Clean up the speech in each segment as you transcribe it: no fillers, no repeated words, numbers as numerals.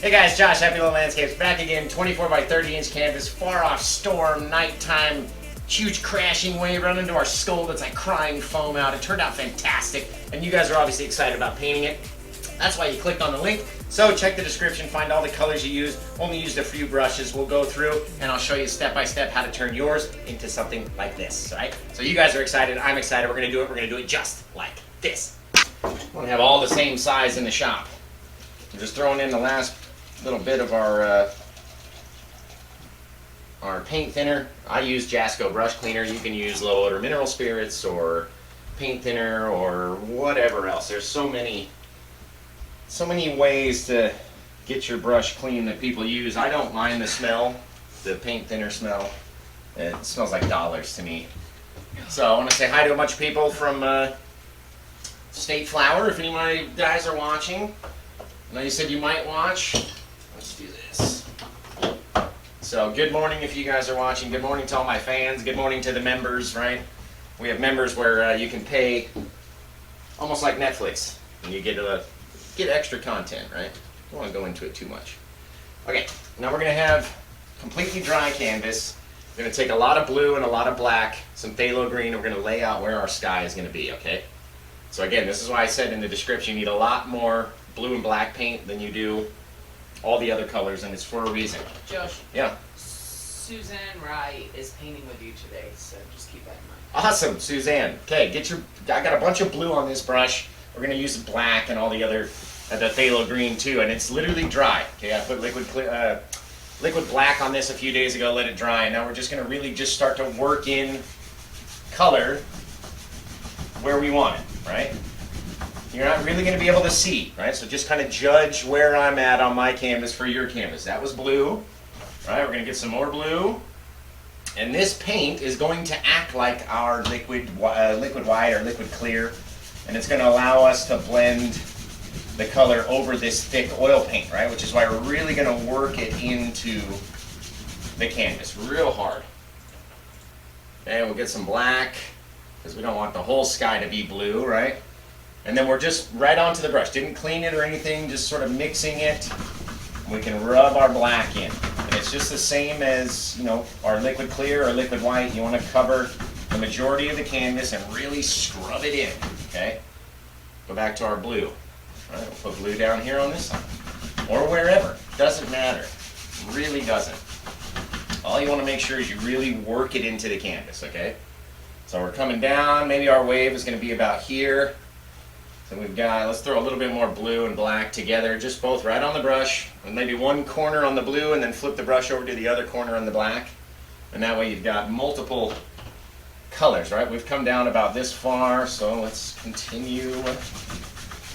Hey guys, Josh, Happy Little Landscapes, back again, 24 by 30 inch canvas, far off storm, nighttime, huge crashing wave, run into our skull that's like crying foam out. It turned out fantastic, and you guys are obviously excited about painting it. That's why you clicked on the link. So check the description, find all the colors you use. Only used a few brushes. We'll go through and I'll show you step by step how to turn yours into something like this, right? So you guys are excited, I'm excited, we're gonna do it. We're gonna do it just like this. We're gonna have all the same size in the shop. We're just throwing in the last little bit of our paint thinner. I use Jasco brush cleaner. You can use low odor mineral spirits or paint thinner or whatever else. There's so many ways to get your brush clean that people use. I don't mind the smell, the paint thinner smell. It smells like dollars to me. So I want to say hi to a bunch of people from State Flower. If any of my guys are watching, I know you said you might watch. Let's do this. So good morning if you guys are watching. Good morning to all my fans. Good morning to the members, right? We have members where you can pay almost like Netflix and you get extra content, right? Don't want to go into it too much. Okay, now we're going to have completely dry canvas. We're going to take a lot of blue and a lot of black, some phthalo green, and we're going to lay out where our sky is going to be, okay? So again, this is why I said in the description you need a lot more blue and black paint than you do all the other colors, and it's for a reason. Josh. Yeah. Suzanne Rye is painting with you today, so just keep that in mind. Awesome, Suzanne. Okay, I got a bunch of blue on this brush. We're going to use black and all the other, the phthalo green too, and it's literally dry. Okay, I put liquid black on this a few days ago, let it dry, and now we're just going to really just start to work in color where we want it, right? You're not really going to be able to see, right? So just kind of judge where I'm at on my canvas for your canvas. That was blue, right? We're going to get some more blue. And this paint is going to act like our liquid white or liquid clear. And it's going to allow us to blend the color over this thick oil paint, right? Which is why we're really going to work it into the canvas real hard. Okay, we'll get some black because we don't want the whole sky to be blue, right? And then we're just right onto the brush. Didn't clean it or anything, just sort of mixing it. We can rub our black in. And it's just the same as, you know, our liquid clear or liquid white. You want to cover the majority of the canvas and really scrub it in, okay? Go back to our blue. All right, we'll put blue down here on this side. Or wherever. Doesn't matter. Really doesn't. All you want to make sure is you really work it into the canvas, okay? So we're coming down. Maybe our wave is going to be about here. So we've got, let's throw a little bit more blue and black together, just both right on the brush, and maybe one corner on the blue and then flip the brush over to the other corner on the black. And that way you've got multiple colors, right? We've come down about this far, so let's continue.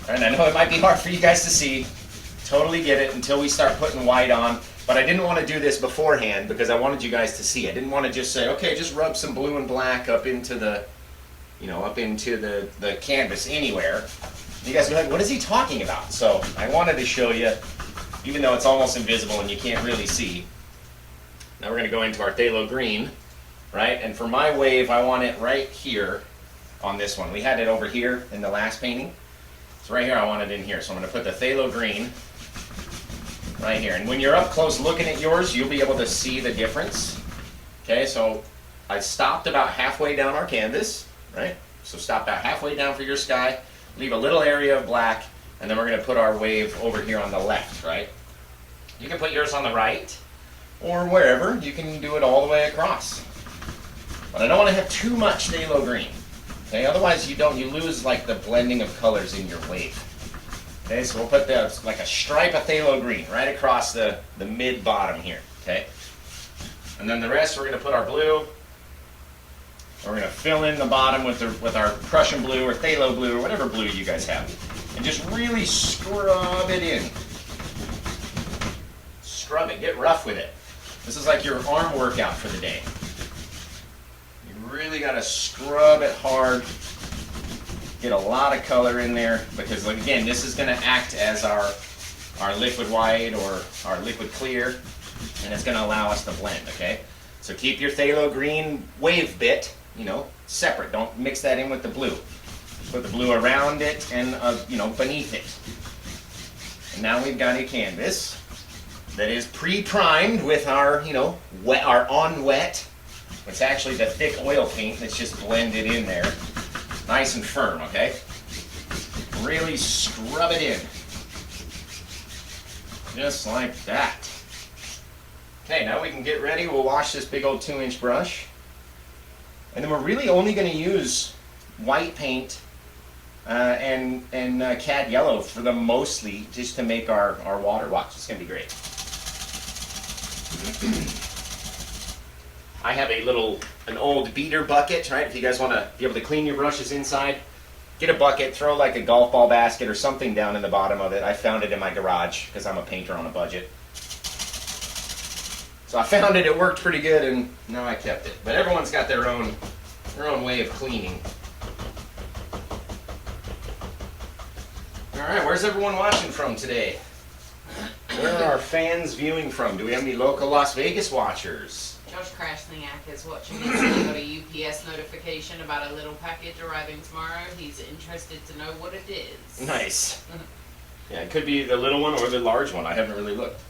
And I know it might be hard for you guys to see, totally get it until we start putting white on, but I didn't want to do this beforehand because I wanted you guys to see. I didn't want to just say, okay, just rub some blue and black up into the the canvas anywhere. You guys are like, what is he talking about? So I wanted to show you, even though it's almost invisible and you can't really see. Now we're going to go into our phthalo green, right? And for my wave, I want it right here on this one. We had it over here in the last painting. So right here, I want it in here. So I'm going to put the phthalo green right here. And when you're up close looking at yours, you'll be able to see the difference. Okay, so I stopped about halfway down our canvas. Right? So stop about halfway down for your sky, leave a little area of black, and then we're going to put our wave over here on the left, right? You can put yours on the right, or wherever. You can do it all the way across. But I don't want to have too much phthalo green. Okay? Otherwise you lose like the blending of colors in your wave. Okay, so we'll put like a stripe of phthalo green right across the mid-bottom here. Okay? And then the rest we're going to put our blue. We're going to fill in the bottom with our Prussian blue or phthalo blue or whatever blue you guys have. And just really scrub it in. Scrub it. Get rough with it. This is like your arm workout for the day. You really got to scrub it hard. Get a lot of color in there because, again, this is going to act as our liquid white or our liquid clear. And it's going to allow us to blend, okay? So keep your phthalo green wave bit, separate. Don't mix that in with the blue. Put the blue around it and, beneath it. And now we've got a canvas that is pre-primed with our, wet, our on wet. It's actually the thick oil paint that's just blended in there. Nice and firm, okay? Really scrub it in. Just like that. Okay, now we can get ready. We'll wash this big old 2-inch brush. And then we're really only going to use white paint and cad yellow for the mostly, just to make our water wash. It's going to be great. I have an old beater bucket, right? If you guys want to be able to clean your brushes inside, get a bucket, throw like a golf ball basket or something down in the bottom of it. I found it in my garage because I'm a painter on a budget. So I found it worked pretty good, and now I kept it. But everyone's got their own way of cleaning. All right, where's everyone watching from today? Where are our fans viewing from? Do we have any local Las Vegas watchers? Josh Krasniak is watching this. He got a UPS notification about a little package arriving tomorrow. He's interested to know what it is. Nice. Yeah, it could be the little one or the large one. I haven't really looked.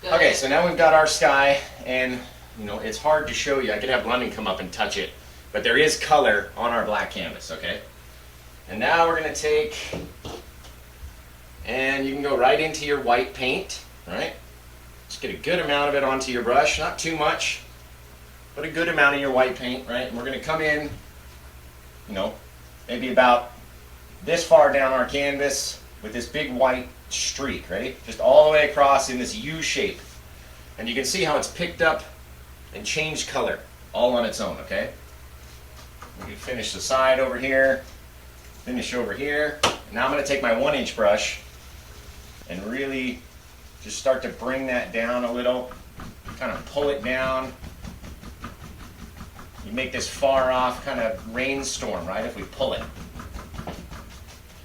Good. Okay, so now we've got our sky, and it's hard to show you. I could have London come up and touch it, but there is color on our black canvas, okay? And now we're going to take, and you can go right into your white paint, right? Just get a good amount of it onto your brush, not too much, but a good amount of your white paint, right? And we're going to come in, maybe about this far down our canvas with this big white streak, ready? Just all the way across in this U shape. And you can see how it's picked up and changed color all on its own, okay? We can finish the side over here, finish over here. Now I'm going to take my 1-inch brush and really just start to bring that down a little, kind of pull it down. You make this far off kind of rainstorm, right, if we pull it.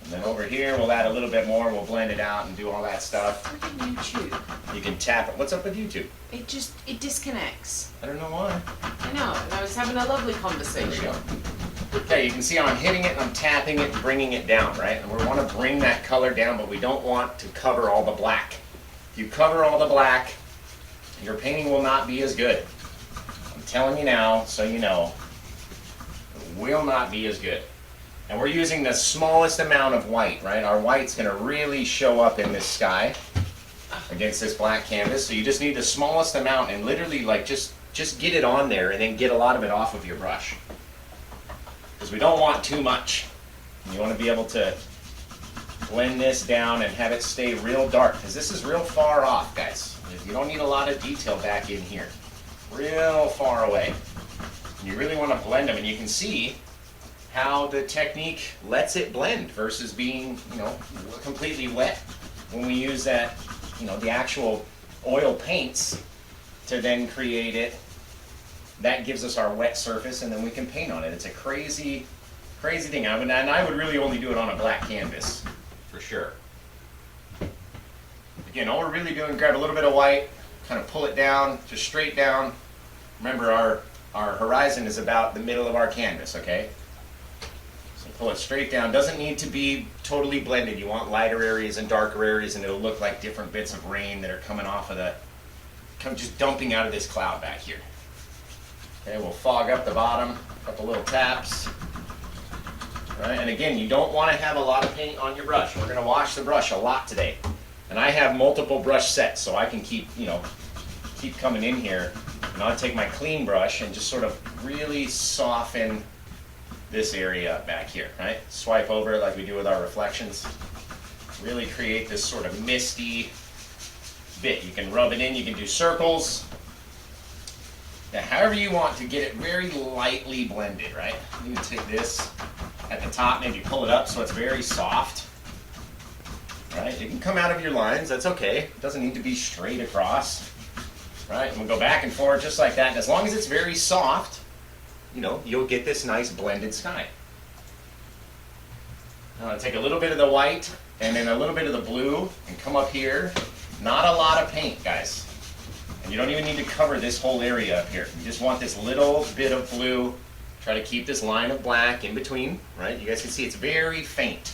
And then over here, we'll add a little bit more, we'll blend it out and do all that stuff. Freaking YouTube. You can tap it. What's up with YouTube? It disconnects. I don't know why. I know, and I was having a lovely There we conversation. go. Okay, you can see how I'm hitting it and I'm tapping it and bringing it down, right? And we want to bring that color down, but we don't want to cover all the black. If you cover all the black, your painting will not be as good. I'm telling you now, so you know, it will not be as good. And we're using the smallest amount of white, right? Our white's going to really show up in this sky against this black canvas. So you just need the smallest amount and literally like just get it on there and then get a lot of it off of your brush. Because we don't want too much. You want to be able to blend this down and have it stay real dark, because this is real far off, guys. You don't need a lot of detail back in here. Real far away. And you really want to blend them, and you can see how the technique lets it blend versus being, completely wet when we use that, the actual oil paints to then create it. That gives us our wet surface, and then we can paint on it. It's a crazy, crazy thing. And I would really only do it on a black canvas, for sure. Again, all we're really doing, grab a little bit of white, kind of pull it down, just straight down. Remember, our horizon is about the middle of our canvas, okay? So pull it straight down. Doesn't need to be totally blended. You want lighter areas and darker areas, and it'll look like different bits of rain that are coming off of just dumping out of this cloud back here. Okay, we'll fog up the bottom, a couple little taps. Right, and again, you don't want to have a lot of paint on your brush. We're going to wash the brush a lot today. And I have multiple brush sets, so I can keep coming in here. And I'll take my clean brush and just sort of really soften this area back here, right? Swipe over it like we do with our reflections. Really create this sort of misty bit. You can rub it in, you can do circles. Now, however you want to get it very lightly blended, right? You can take this at the top, maybe pull it up so it's very soft. Right? It can come out of your lines, that's okay. It doesn't need to be straight across. Right? And we'll go back and forth just like that. And as long as it's very soft, you'll get this nice blended sky. Now I'll take a little bit of the white and then a little bit of the blue and come up here. Not a lot of paint, guys. And you don't even need to cover this whole area up here. You just want this little bit of blue. Try to keep this line of black in between, right? You guys can see it's very faint.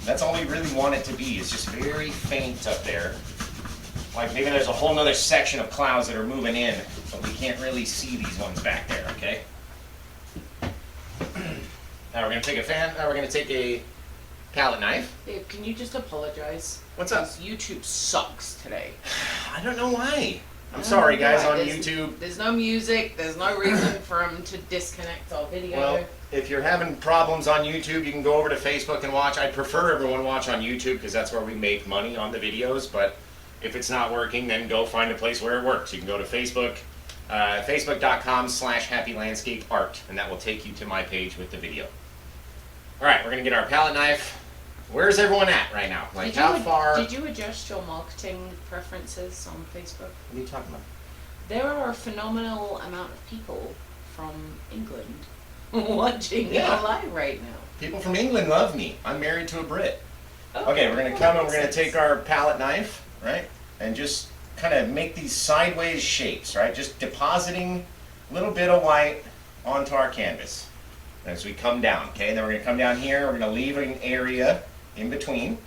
That's all we really want it to be, is just very faint up there like maybe there's a whole nother section of clouds that are moving in, but we can't really see these ones back there, okay? Now we're gonna take a palette knife. Babe, can you just apologize? What's up? Because YouTube sucks today. I don't know why. I'm sorry, guys, on YouTube. There's no music. There's no reason for them to disconnect our video. Well, if you're having problems on YouTube, you can go over to Facebook and watch. I prefer everyone watch on YouTube because that's where we make money on the videos. But if it's not working, then go find a place where it works. You can go to Facebook, facebook.com/happylandscapeart, and that will take you to my page with the video. All right, we're gonna get our palette knife. Where's everyone at right now? Like how far? Did you adjust your marketing preferences on Facebook? What are you talking about? There are a phenomenal amount of people from England watching your live right now. People from England love me. I'm married to a Brit. Okay, we're gonna come and we're gonna take our palette knife, right, and just kind of make these sideways shapes, right? Just depositing a little bit of white onto our canvas as we come down, okay? Then we're gonna come down here, we're gonna leave an area in between.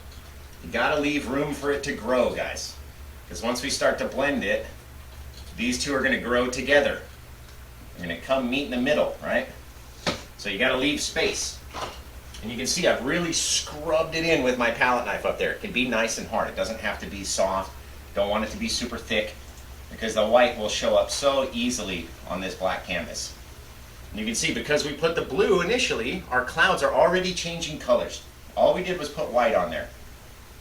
You gotta leave room for it to grow, guys. Because once we start to blend it, these two are gonna grow together. They're gonna come meet in the middle, right? So you gotta leave space. And you can see I've really scrubbed it in with my palette knife up there. It can be nice and hard. It doesn't have to be soft. Don't want it to be super thick because the white will show up so easily on this black canvas. And you can see because we put the blue initially, our clouds are already changing colors. All we did was put white on there.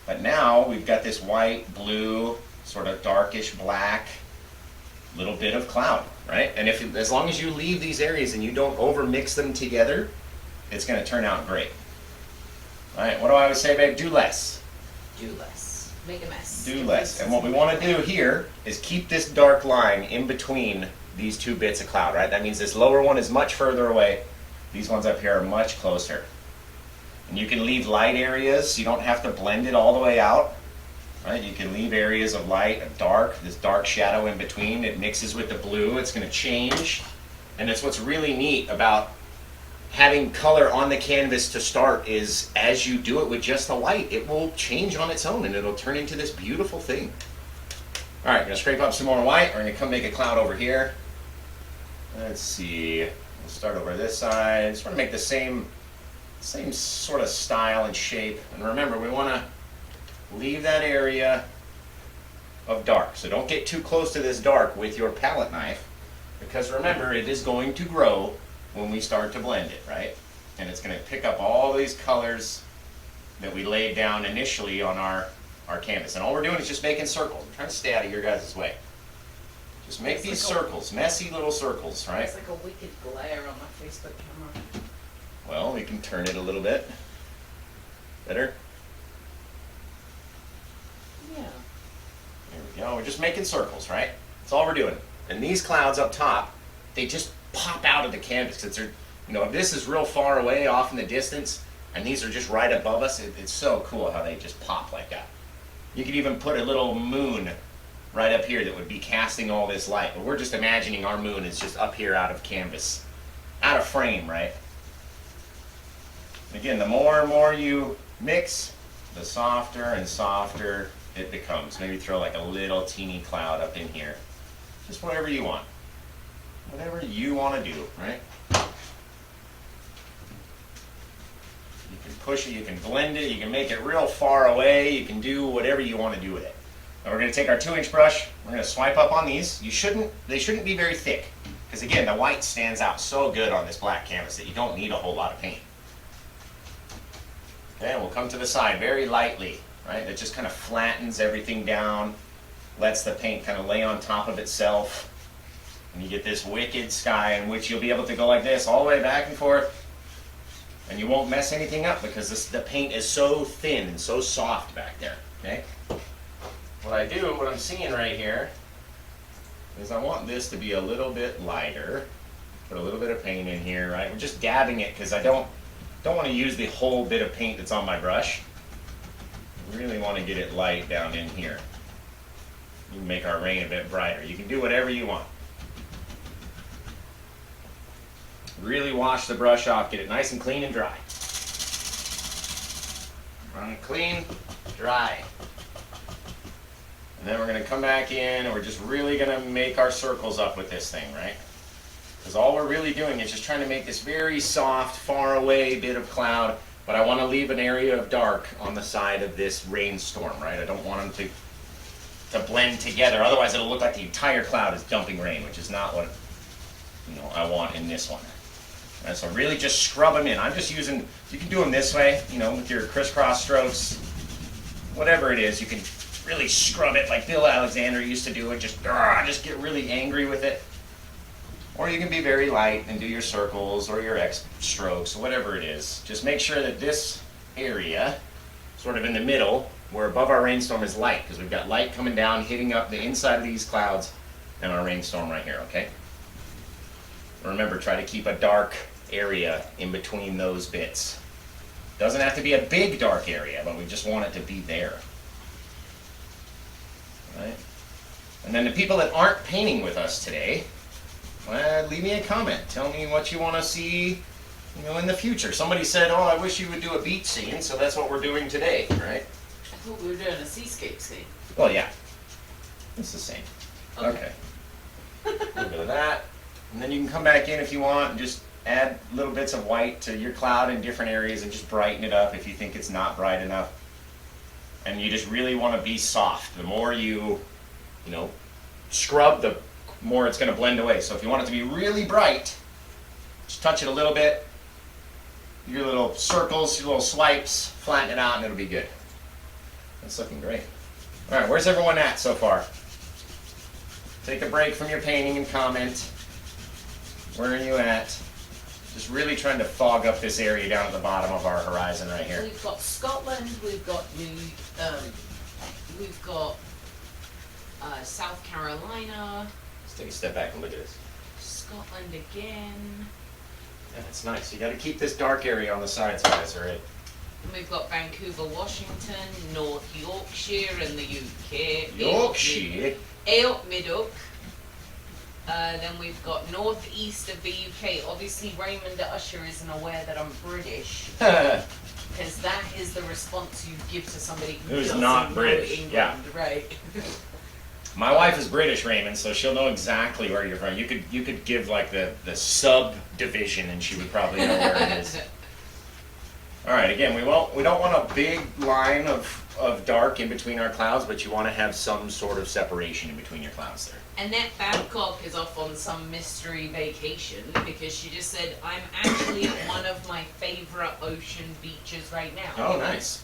But now we've got this white, blue, sort of darkish black, little bit of cloud, right? And as long as you leave these areas and you don't over mix them together, it's gonna turn out great. All right, what do I always say, babe? Do less. Do less. Make a mess. Do less. And what we wanna do here is keep this dark line in between these two bits of cloud, right? That means this lower one is much further away. These ones up here are much closer. And you can leave light areas. You don't have to blend it all the way out, right? You can leave areas of light, of dark, this dark shadow in between. It mixes with the blue. It's gonna change. And that's what's really neat about having color on the canvas to start is as you do it with just the white, it will change on its own and it'll turn into this beautiful thing. All right, gonna scrape up some more white. We're gonna come make a cloud over here. Let's see, we'll start over this side. Just wanna make the same sort of style and shape. And remember, we wanna leave that area of dark. So don't get too close to this dark with your palette knife because remember, it is going to grow when we start to blend it, right? And it's gonna pick up all these colors that we laid down initially on our canvas. And all we're doing is just making circles. I'm trying to stay out of your guys' way. Just make these circles, messy little circles, right? It's like a wicked glare on my Facebook camera. Well, we can turn it a little bit. Better? Yeah. There we go. We're just making circles, right? That's all we're doing. And these clouds up top, they just pop out of the canvas. Because they're, if this is real far away off in the distance, and these are just right above us, it's so cool how they just pop like that. You could even put a little moon right up here that would be casting all this light. But we're just imagining our moon is just up here out of canvas, out of frame, right? Again, the more and more you mix, the softer and softer it becomes. Maybe throw like a little teeny cloud up in here. Just whatever you want. Whatever you want to do, right? You can push it, you can blend it, you can make it real far away, you can do whatever you want to do with it. Now we're going to take our 2-inch brush, we're going to swipe up on these. They shouldn't be very thick, because again, the white stands out so good on this black canvas that you don't need a whole lot of paint. Okay, we'll come to the side very lightly, right? It just kind of flattens everything down, lets the paint kind of lay on top of itself, and you get this wicked sky in which you'll be able to go like this all the way back and forth, and you won't mess anything up because the paint is so thin and so soft back there, okay? What I'm seeing right here is I want this to be a little bit lighter. Put a little bit of paint in here, right? We're just dabbing it because I don't want to use the whole bit of paint that's on my brush. I really want to get it light down in here. You can make our rain a bit brighter. You can do whatever you want. Really wash the brush off, get it nice and clean and dry. Run clean, dry. And then we're going to come back in and we're just really going to make our circles up with this thing, right? Because all we're really doing is just trying to make this very soft, far away bit of cloud, but I want to leave an area of dark on the side of this rainstorm, right? I don't want them to blend together, otherwise it'll look like the entire cloud is dumping rain, which is not what I want in this one. Right, so really just scrub them in. I'm just using, you can do them this way, with your crisscross strokes, whatever it is, you can really scrub it like Bill Alexander used to do it, just get really angry with it. Or you can be very light and do your circles or your X strokes, whatever it is. Just make sure that this area, sort of in the middle, where above our rainstorm is light, because we've got light coming down, hitting up the inside of these clouds and our rainstorm right here, okay? Remember, try to keep a dark area in between those bits. Doesn't have to be a big dark area, but we just want it to be there. Right? And then the people that aren't painting with us today, leave me a comment. Tell me what you want to see, in the future. Somebody said, "Oh, I wish you would do a beach scene," so that's what we're doing today, right? I thought we were doing a seascape scene. Well, yeah, it's the same. Okay. A little bit of that, and then you can come back in if you want and just add little bits of white to your cloud in different areas and just brighten it up if you think it's not bright enough. And you just really want to be soft. The more you scrub, the more it's going to blend away. So if you want it to be really bright, just touch it a little bit. Your little circles, your little swipes, flatten it out, and it'll be good. That's looking great. All right, where's everyone at so far? Take a break from your painting and comment. Where are you at? Just really trying to fog up this area down at the bottom of our horizon right here. We've got Scotland, we've got South Carolina. Let's take a step back and look at this. Scotland again. Yeah, that's nice. You got to keep this dark area on the sides, guys, all right? And we've got Vancouver, Washington, North Yorkshire in the UK. Yorkshire? Middock. Then we've got northeast of the UK. Obviously, Raymond Usher isn't aware that I'm British. Because that is the response you give to somebody who's doesn't not know British. England, Yeah. Right. My wife is British, Raymond, so she'll know exactly where you're from. You could give like the subdivision, and she would probably know where it is. All right. Again, we don't want a big line of dark in between our clouds, but you want to have some sort of separation in between your clouds there. Annette Babcock is off on some mystery vacation because she just said, "I'm actually at one of my favorite ocean beaches right now." Oh, nice.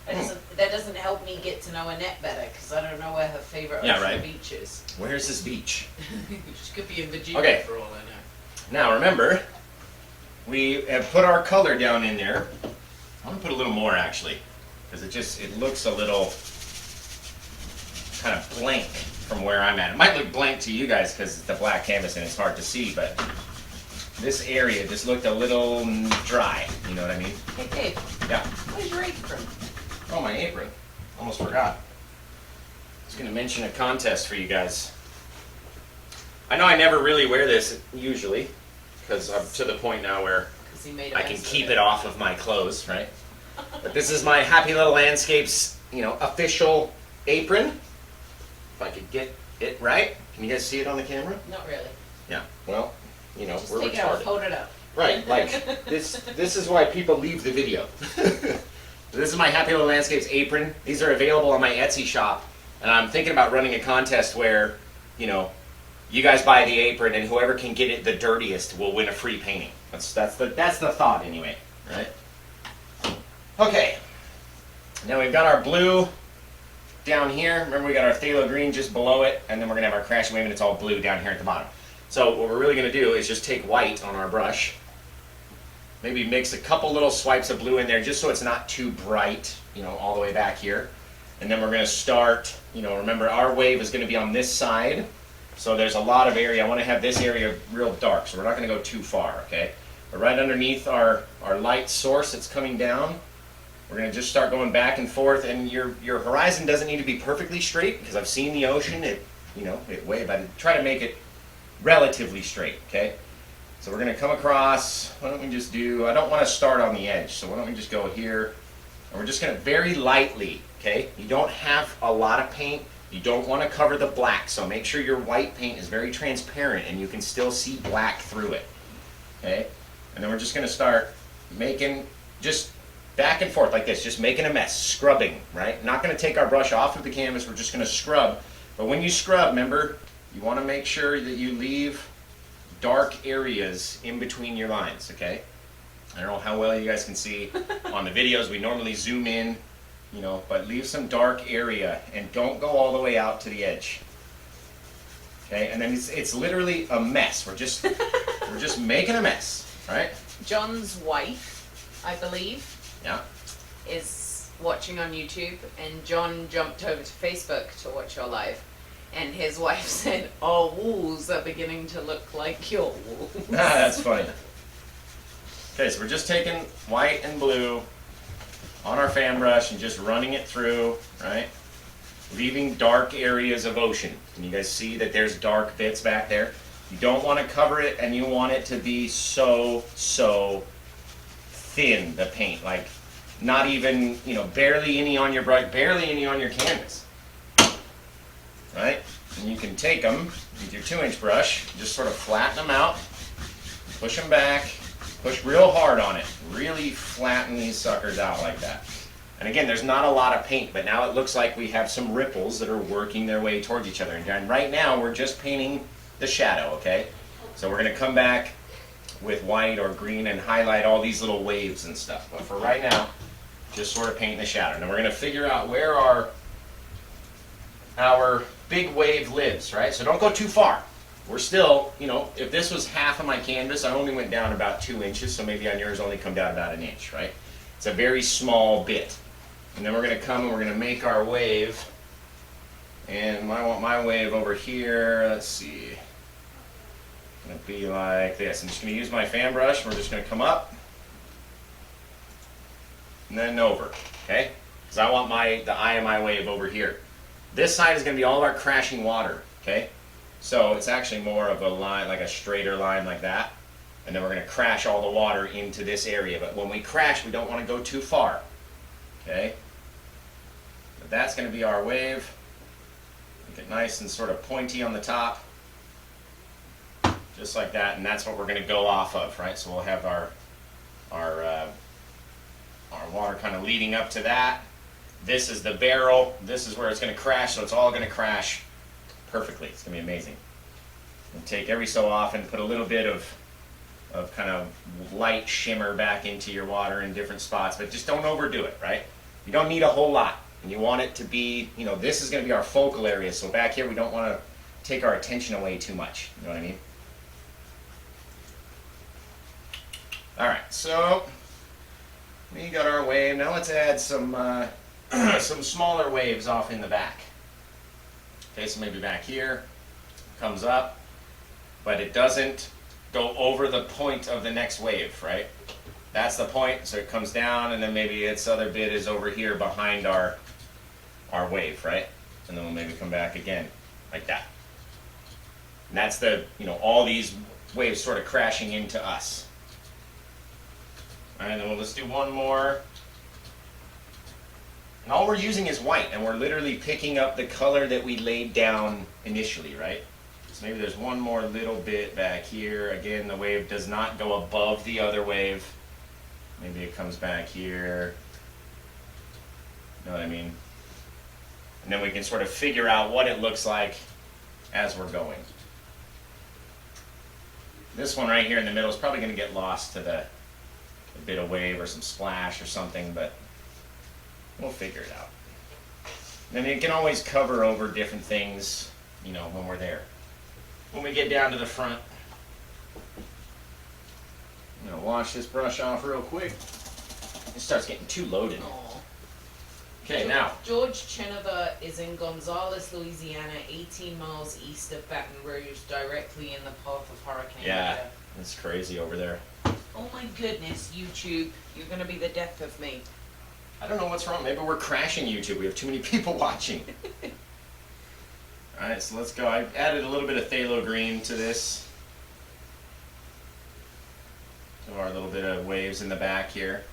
That doesn't help me get to know Annette better because I don't know where her favorite ocean beach is. Where's this beach? She could be in Virginia for all I know. Now remember, we have put our color down in there. I'm gonna put a little more actually, because it looks a little kind of blank from where I'm at. It might look blank to you guys because it's the black canvas and it's hard to see, but this area just looked a little dry. You know what I mean? Hey Dave. Yeah. Where's your apron? Oh, my apron. Almost forgot. I was going to mention a contest for you guys. I know I never really wear this usually, because I'm to the point now where I can keep it off of my clothes, right? But this is my Happy Little Landscapes, official apron. If I could get it right. Can you guys see it on the camera? Not really. Yeah. Well, Just we're take retarded. it out, hold it up. Right. Like this is why people leave the video. This is my Happy Little Landscapes apron. These are available on my Etsy shop, and I'm thinking about running a contest where, you guys buy the apron, and whoever can get it the dirtiest will win a free painting. That's the thought anyway, right? Okay. Now we've got our blue down here. Remember, we got our Phthalo Green just below it, and then we're gonna have our Crash Wave, and it's all blue down here at the bottom. So what we're really gonna do is just take white on our brush. Maybe mix a couple little swipes of blue in there just so it's not too bright, all the way back here. And then we're going to start, remember our wave is going to be on this side. So there's a lot of area. I want to have this area real dark, so we're not going to go too far, okay? But right underneath our light source that's coming down, we're going to just start going back and forth. And your horizon doesn't need to be perfectly straight because I've seen the ocean. It wave. I try to make it relatively straight, okay? So we're going to come across, why don't we just do, I don't want to start on the edge, so why don't we just go here, and we're just going to very lightly, okay? You don't have a lot of paint, You don't want to cover the black, so make sure your white paint is very transparent and you can still see black through it. Okay? And then we're just going to start making just back and forth like this, just making a mess, scrubbing, right? Not going to take our brush off of the canvas, we're just going to scrub. But when you scrub, remember, you want to make sure that you leave dark areas in between your lines, okay? I don't know how well you guys can see on the videos. We normally zoom in, you know, but leave some dark area and don't go all the way out to the edge. Okay, and then it's literally a mess. We're just making a mess, right? John's wife, I believe, Yeah. is watching on YouTube, and John jumped over to Facebook to watch your live, and his wife said, "Our walls are beginning to look like your walls." Ah, that's funny. Okay, so we're just taking white and blue on our fan brush and just running it through, right? Leaving dark areas of ocean. Can you guys see that there's dark bits back there? You don't want to cover it, and you want it to be so thin, the paint, like not even, you know, barely any on your brush, barely any on your canvas, right? And you can take them with your 2-inch brush, just sort of flatten them out, push them back, push real hard on it, really flatten these suckers out like that. And again, there's not a lot of paint, but now it looks like we have some ripples that are working their way towards each other. And right now, we're just painting the shadow, okay? So we're going to come back with white or green and highlight all these little waves and stuff. But for right now, just sort of painting the shadow. Now we're going to figure out where our big wave lives, right? So don't go too far. We're still, you know, if this was half of my canvas, I only went down about 2 inches, so maybe on yours only come down about 1 inch, right? It's a very small bit. And then we're going to come and we're going to make our wave. And I want my wave over here, let's see. It's going to be like this. I'm just going to use my fan brush. We're just going to come up and then over, okay? Because I want the eye of my wave over here. This side is going to be all of our crashing water, okay? So it's actually more of a line, like a straighter line like that. And then we're going to crash all the water into this area. But when we crash, we don't want to go too far. Okay? But that's going to be our wave. Make it nice and sort of pointy on the top. Just like that. And that's what we're going to go off of, right? So we'll have our water kind of leading up to that. This is the barrel. This is where it's going to crash. So it's all going to crash perfectly. It's going to be amazing. And take every so often, put a little bit of kind of light shimmer back into your water in different spots, but just don't overdo it, right? You don't need a whole lot. And you want it to be, you know, this is going to be our focal area, so back here we don't want to take our attention away too much. You know what I mean? Alright, so we got our wave. Now let's add some some smaller waves off in the back. Okay, so maybe back here, comes up, but it doesn't go over the point of the next wave, right? That's the point, so it comes down, and then maybe its other bit is over here behind our wave, right? And then we'll maybe come back again, like that. And that's the, you know, all these waves sort of crashing into us. All right, and then let's do one more. And all we're using is white, and we're literally picking up the color that we laid down initially, right? So maybe there's one more little bit back here. Again, the wave does not go above the other wave. Maybe it comes back here. You know what I mean? And then we can sort of figure out what it looks like as we're going. This one right here in the middle is probably going to get lost to a bit of wave or some splash or something, but we'll figure it out. And then you can always cover over different things, you know, when we're there. When we get down to the front, I'm going to wash this brush off real quick. It starts getting too loaded. Okay, now. George Chenova is in Gonzales, Louisiana, 18 miles east of Baton Rouge, directly in the path of Hurricane Yeah, Ida. it's crazy over there. Oh my goodness, YouTube, you're going to be the death of me. I don't know what's wrong. Maybe we're crashing YouTube. We have too many people watching. Alright, so let's go. I added a little bit of Phthalo Green to this. So our little bit of waves in the back here.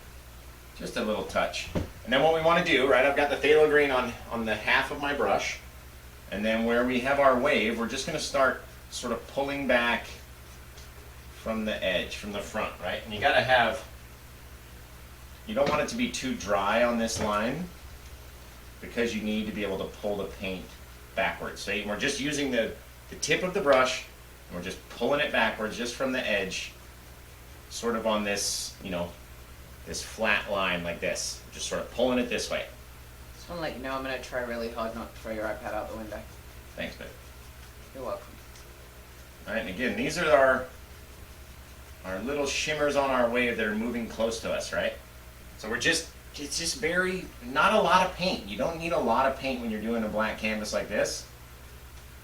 Just a little touch. And then what we want to do, right, I've got the Phthalo Green on the half of my brush. And then where we have our wave, we're just going to start sort of pulling back from the edge, from the front, right? And you got to have, you don't want it to be too dry on this line because you need to be able to pull the paint backwards. So we're just using the tip of the brush and we're just pulling it backwards just from the edge, sort of on this, you know, this flat line like this. Just sort of pulling it this way. Just want to let you know I'm going to try really hard not to throw your iPad out the window. Thanks, babe. You're welcome. All right, and again, these are our little shimmers on our wave that are moving close to us, right? So we're just, it's just very, not a lot of paint. You don't need a lot of paint when you're doing a black canvas like this.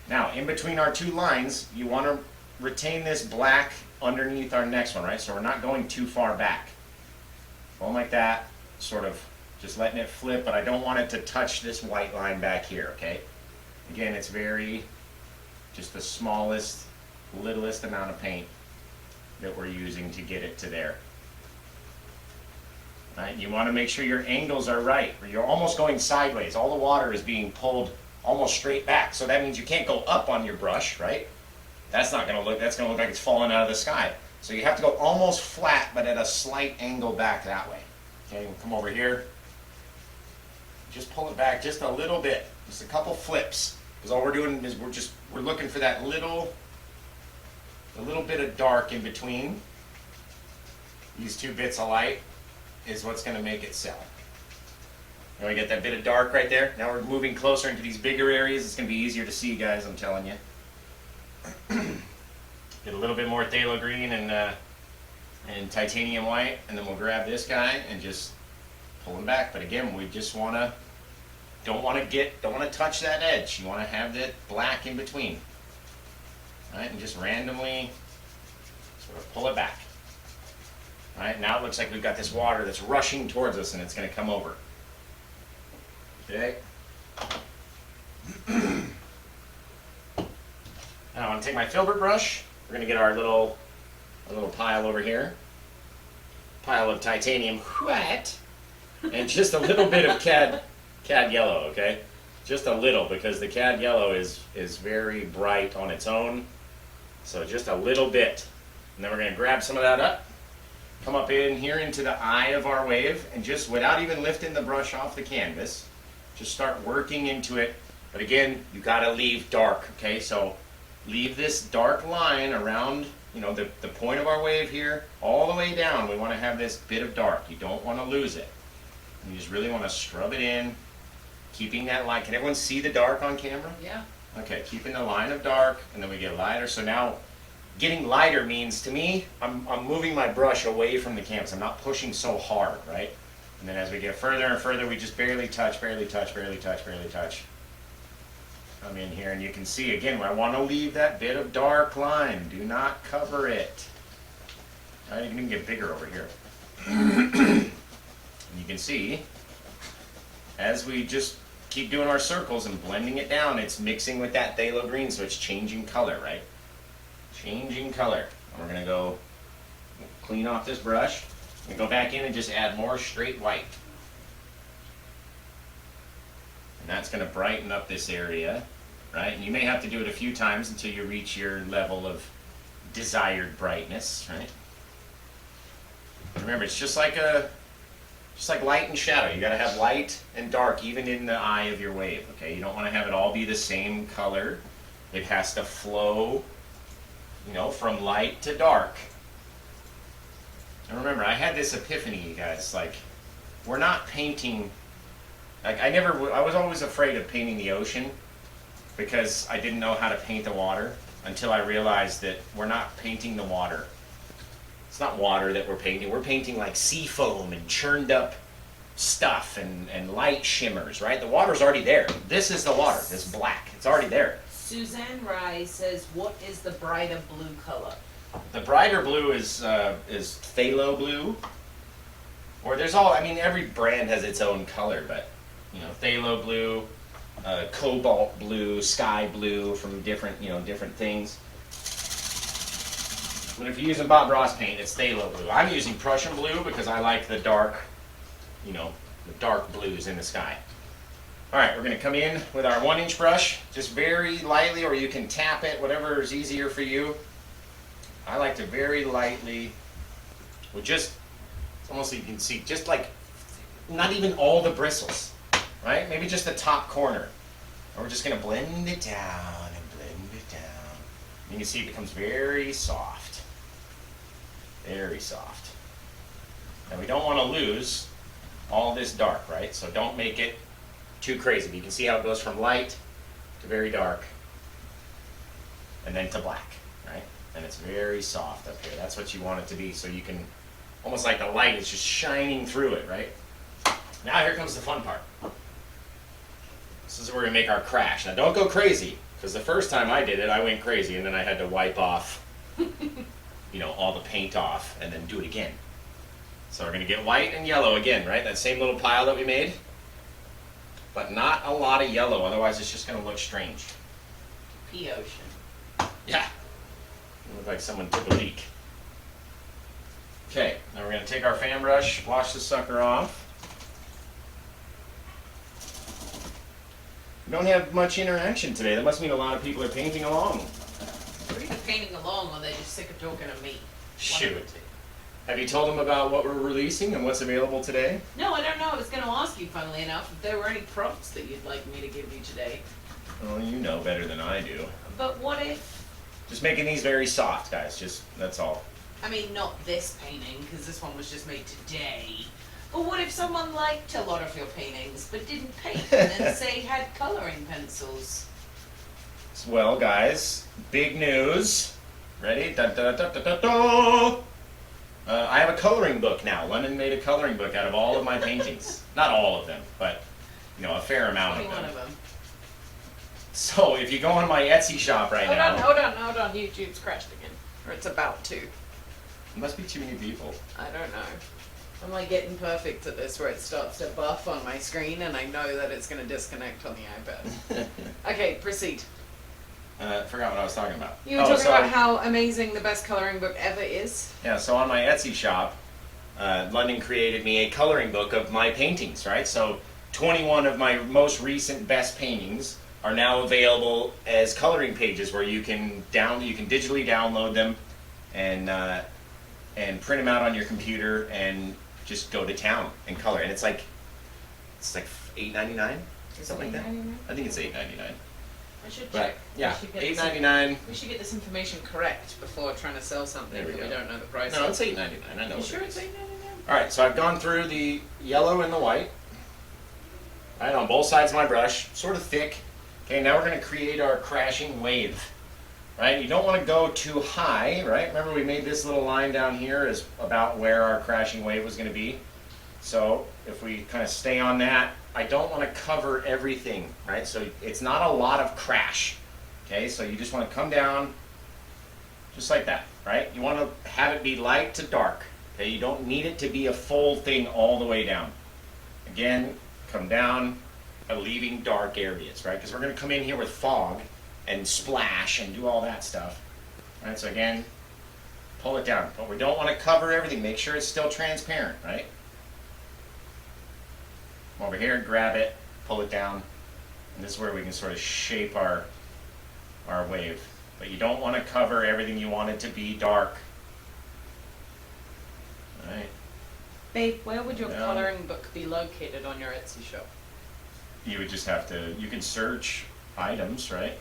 Now, in between our two lines, you want to retain this black underneath our next one, right? So we're not going too far back. Going like that, sort of just letting it flip, but I don't want it to touch this white line back here, okay? Again, it's very, just the smallest, littlest amount of paint that we're using to get it to there. Right? You want to make sure your angles are right, or you're almost going sideways. All the water is being pulled almost straight back, so that means you can't go up on your brush, right? That's not going to look, that's going to look like it's falling out of the sky. So you have to go almost flat, but at a slight angle back that way. Okay, we'll come over here. Just pull it back just a little bit, just a couple flips. Because all we're doing is we're looking for that little bit of dark in between. These two bits of light is what's going to make it sell. Now we get that bit of dark right there. Now we're moving closer into these bigger areas. It's going to be easier to see, guys, I'm telling you. Get a little bit more phthalo green and titanium white, and then we'll grab this guy and just pull him back. But again, we just don't want to touch that edge. You want to have that black in between. All right, and just randomly sort of pull it back. All right, now it looks like we've got this water that's rushing towards us and it's going to come over. Okay. Now I'm going to take my filbert brush. We're going to get our little pile over here. Pile of titanium white. And just a little bit of cad yellow, okay? Just a little, because the cad yellow is very bright on its own. So just a little bit. And then we're going to grab some of that up. Come up in here into the eye of our wave, and just without even lifting the brush off the canvas, just start working into it. But again, you got to leave dark, okay? So leave this dark line around, you know, the point of our wave here, all the way down. We want to have this bit of dark. You don't want to lose it. You just really want to scrub it in, keeping that line. Can everyone see the dark on camera? Yeah. Okay, keeping the line of dark, and then we get lighter. So now, getting lighter means, to me, I'm moving my brush away from the canvas. I'm not pushing so hard, right? And then as we get further and further, we just barely touch, barely touch, barely touch, barely touch. Come in here, and you can see, again, I want to leave that bit of dark line. Do not cover it. All right, you can even get bigger over here. And you can see, as we just keep doing our circles and blending it down, it's mixing with that phthalo green, so it's changing color, right? Changing color. And we're going to go clean off this brush and go back in and just add more straight white. And that's going to brighten up this area, right? And you may have to do it a few times until you reach your level of desired brightness, right? Remember, it's just like light and shadow. You got to have light and dark even in the eye of your wave, okay? You don't want to have it all be the same color. It has to flow, you know, from light to dark. And remember, I had this epiphany, you guys, like, we're not painting, like, I was always afraid of painting the ocean because I didn't know how to paint the water until I realized that we're not painting the water. It's not water that we're painting. We're painting like sea foam and churned up stuff and light shimmers, right? The water's already there. This is the water, this black. It's already there. Suzanne Rye says, what is the brighter blue color? The brighter blue is phthalo blue. Or there's all, I mean, every brand has its own color, but, you know, phthalo blue, cobalt blue, sky blue from different, you know, different things. But if you're using Bob Ross paint, it's phthalo blue. I'm using Prussian blue because I like the dark, you know, the dark blues in the sky. All right, we're gonna come in with our 1-inch brush, just very lightly, or you can tap it, whatever is easier for you. I like to very lightly, with just, almost so you can see, just like, not even all the bristles, right? Maybe just the top corner. And we're just gonna blend it down and blend it down. You can see it becomes very soft. Very soft. And we don't want to lose all this dark, right? So don't make it too crazy. But you can see how it goes from light to very dark and then to black, right? And it's very soft up here. That's what you want it to be, so you can, almost like the light is just shining through it, right? Now here comes the fun part. This is where we make our crash. Now don't go crazy, because the first time I did it, I went crazy, and then I had to wipe off, you know, all the paint off, and then do it again. So we're gonna get white and yellow again, right? That same little pile that we made, but not a lot of yellow, otherwise it's just gonna look strange. Pea ocean. Yeah, it looked like someone took a leak. Okay, now we're gonna take our fan brush, wash the sucker off. We don't have much interaction today. That must mean a lot of people are painting along. They're either painting along or they're just sick of talking to me. Shoot. Have you told them about what we're releasing and what's available today? No, I don't know. I was going to ask you, funnily enough, if there were any prompts that you'd like me to give you today. Well, you know better than I do. But what if... Just making these very soft, guys. Just, that's all. I mean, not this painting, because this one was just made today. But what if someone liked a lot of your paintings, but didn't paint, and then, say, had coloring pencils? Well, guys, big news. Ready? Da, da, da, da, da, da. I have a coloring book now. Lemon made a coloring book out of all of my paintings. Not all of them, but, you know, a fair amount of them. 21 of them. So, if you go on my Etsy shop right now... Hold on. YouTube's crashed again. Or it's about to. There must be too many people. I don't know. I'm like getting perfect at this where it starts to buff on my screen and I know that it's going to disconnect on the iPad. Okay, proceed. Forgot what I was talking about. You were talking about how amazing the best coloring book ever is. Yeah, so on my Etsy shop, London created me a coloring book of my paintings, right? So 21 of my most recent best paintings are now available as coloring pages where you can digitally download them and print them out on your computer and just go to town and color. And it's like $8.99, something like that. I think it's $8.99. I should But check. yeah, $8.99. We should get this information correct before trying to sell something There we that go. we don't know the price No, of. it's $8.99. I know. You sure it it's is. $8.99? All right, so I've gone through the yellow and the white. Right on both sides of my brush, sort of thick. Okay, now we're going to create our crashing wave. Right, you don't want to go too high, right? Remember we made this little line down here is about where our crashing wave was going to be. So if we kind of stay on that, I don't want to cover everything, right? So it's not a lot of crash. Okay, so you just want to come down just like that, right? You want to have it be light to dark. Okay, you don't need it to be a full thing all the way down. Again, come down, leaving dark areas, right? Because we're going to come in here with fog and splash and do all that stuff. All right, so again, pull it down. But we don't want to cover everything. Make sure it's still transparent, right? Come over here, grab it, pull it down. And this is where we can sort of shape our wave. But you don't want to cover everything. You want it to be dark. All right. Babe, where would your Down. coloring book be located on your Etsy shop? You would just have to, you can search items, right?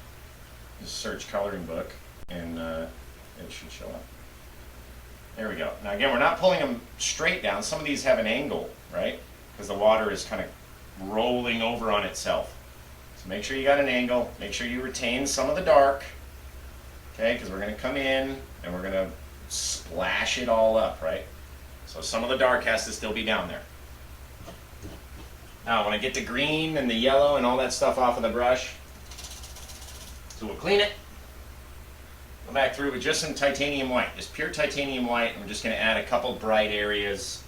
Just search coloring book and it should show up. There we go. Now again, we're not pulling them straight down. Some of these have an angle, right? Because the water is kind of rolling over on itself. So make sure you got an angle. Make sure you retain some of the dark. Okay, because we're going to come in and we're going to splash it all up, right? So some of the dark has to still be down there. Now, when I get the green and the yellow and all that stuff off of the brush, so we'll clean it, go back through with just some titanium white, just pure titanium white, and we're just going to add a couple bright areas.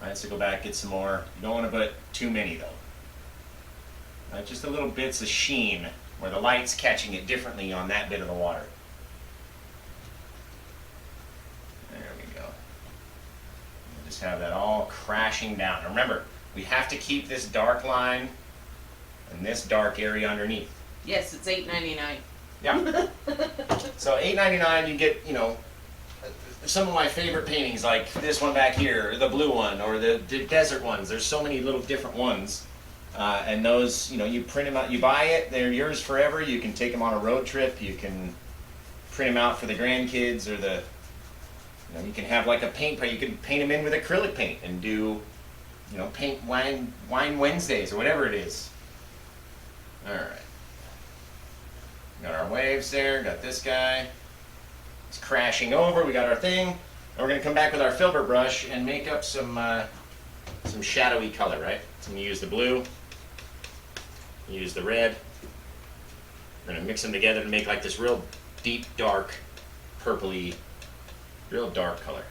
All right, so go back, get some more. You don't want to put too many, though. All right, just a little bits of sheen where the light's catching it differently on that bit of the water. There we go. And just have that all crashing down. Now remember, we have to keep this dark line and this dark area underneath. Yes, it's $8.99. Yeah. So $8.99, you get, you know, some of my favorite paintings, like this one back here, or the blue one, or the desert ones. There's so many little different ones. And those, you know, you print them out, you buy it, they're yours forever. You can take them on a road trip. You can print them out for the grandkids, or the, you know, you can have like a paint, you can paint them in with acrylic paint and do, you know, paint wine Wednesdays or whatever it is. All right. Got our waves there, got this guy. It's crashing over, we got our thing. And we're gonna come back with our filbert brush and make up some shadowy color, right? So I'm gonna use the blue, use the red. We're gonna mix them together to make like this real deep, dark, purpley, real dark color.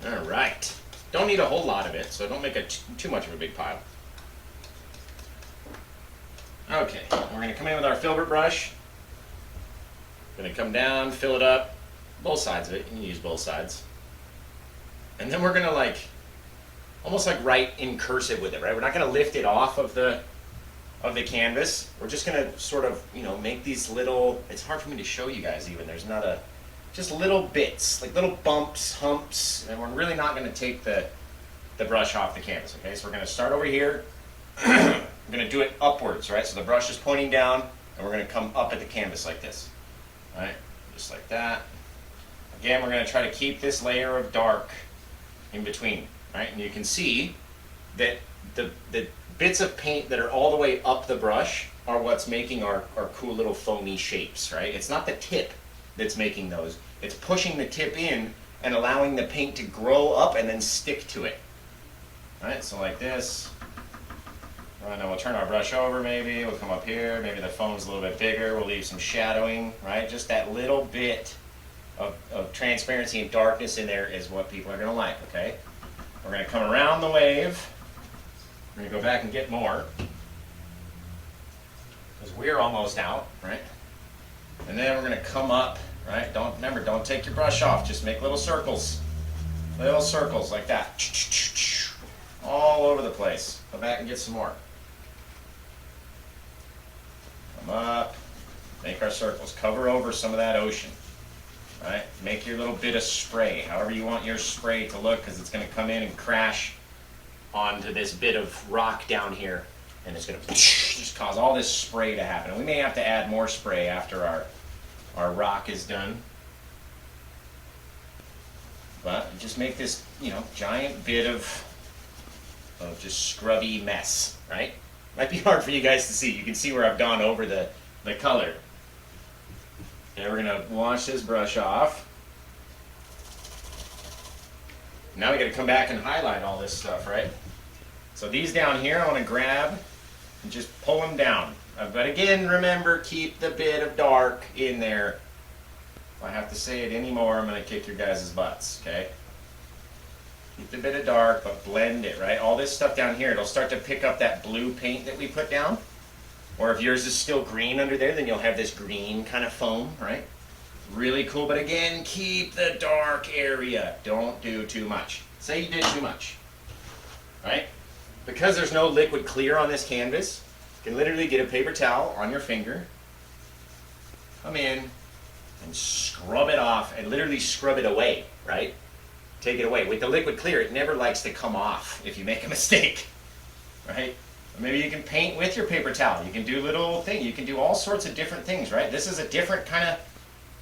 All right. Don't need a whole lot of it, so don't make too much of a big pile. Okay, we're going to come in with our filbert brush. Going to come down, fill it up, both sides of it. You can use both sides. And then we're going to like, almost like write in cursive with it, right? We're not going to lift it off of the canvas. We're just going to sort of, you know, make these little, it's hard for me to show you guys even. There's not a, just little bits, like little bumps, humps, and we're really not going to take the brush off the canvas, okay? So we're going to start over here. We're going to do it upwards, right? So the brush is pointing down, and we're going to come up at the canvas like this, all right? Just like that. Again, we're going to try to keep this layer of dark in between, right? And you can see that the bits of paint that are all the way up the brush are what's making our cool little foamy shapes, right? It's not the tip that's making those. It's pushing the tip in and allowing the paint to grow up and then stick to it. All right, so like this. And then we'll turn our brush over maybe, we'll come up here, maybe the foam's a little bit bigger, we'll leave some shadowing, right? Just that little bit of transparency and darkness in there is what people are going to like, okay? We're going to come around the wave, we're going to go back and get more, because we're almost out, right? And then we're going to come up, right? Remember, don't take your brush off, just make little circles like that, all over the place. Go back and get some more. Come up, make our circles, cover over some of that ocean, right? Make your little bit of spray, however you want your spray to look, because it's going to come in and crash onto this bit of rock down here, and it's going to just cause all this spray to happen. And we may have to add more spray after our rock is done, but just make this, you know, giant bit of just scrubby mess, right? Might be hard for you guys to see. You can see where I've gone over the color. Okay, we're gonna wash this brush off. Now we gotta come back and highlight all this stuff, right? So these down here, I wanna grab and just pull them down. But again, remember, keep the bit of dark in there. If I have to say it anymore, I'm gonna kick your guys' butts, okay? Keep the bit of dark, but blend it, right? All this stuff down here, it'll start to pick up that blue paint that we put down. Or if yours is still green under there, then you'll have this green kind of foam, right? Really cool, but again, keep the dark area. Don't do too much. Say you did too much, right? Because there's no liquid clear on this canvas, you can literally get a paper towel on your finger, come in, and scrub it off, and literally scrub it away, right? Take it away. With the liquid clear, it never likes to come off if you make a mistake, right? Or maybe you can paint with your paper towel. You can do little things. You can do all sorts of different things, right? This is a different kind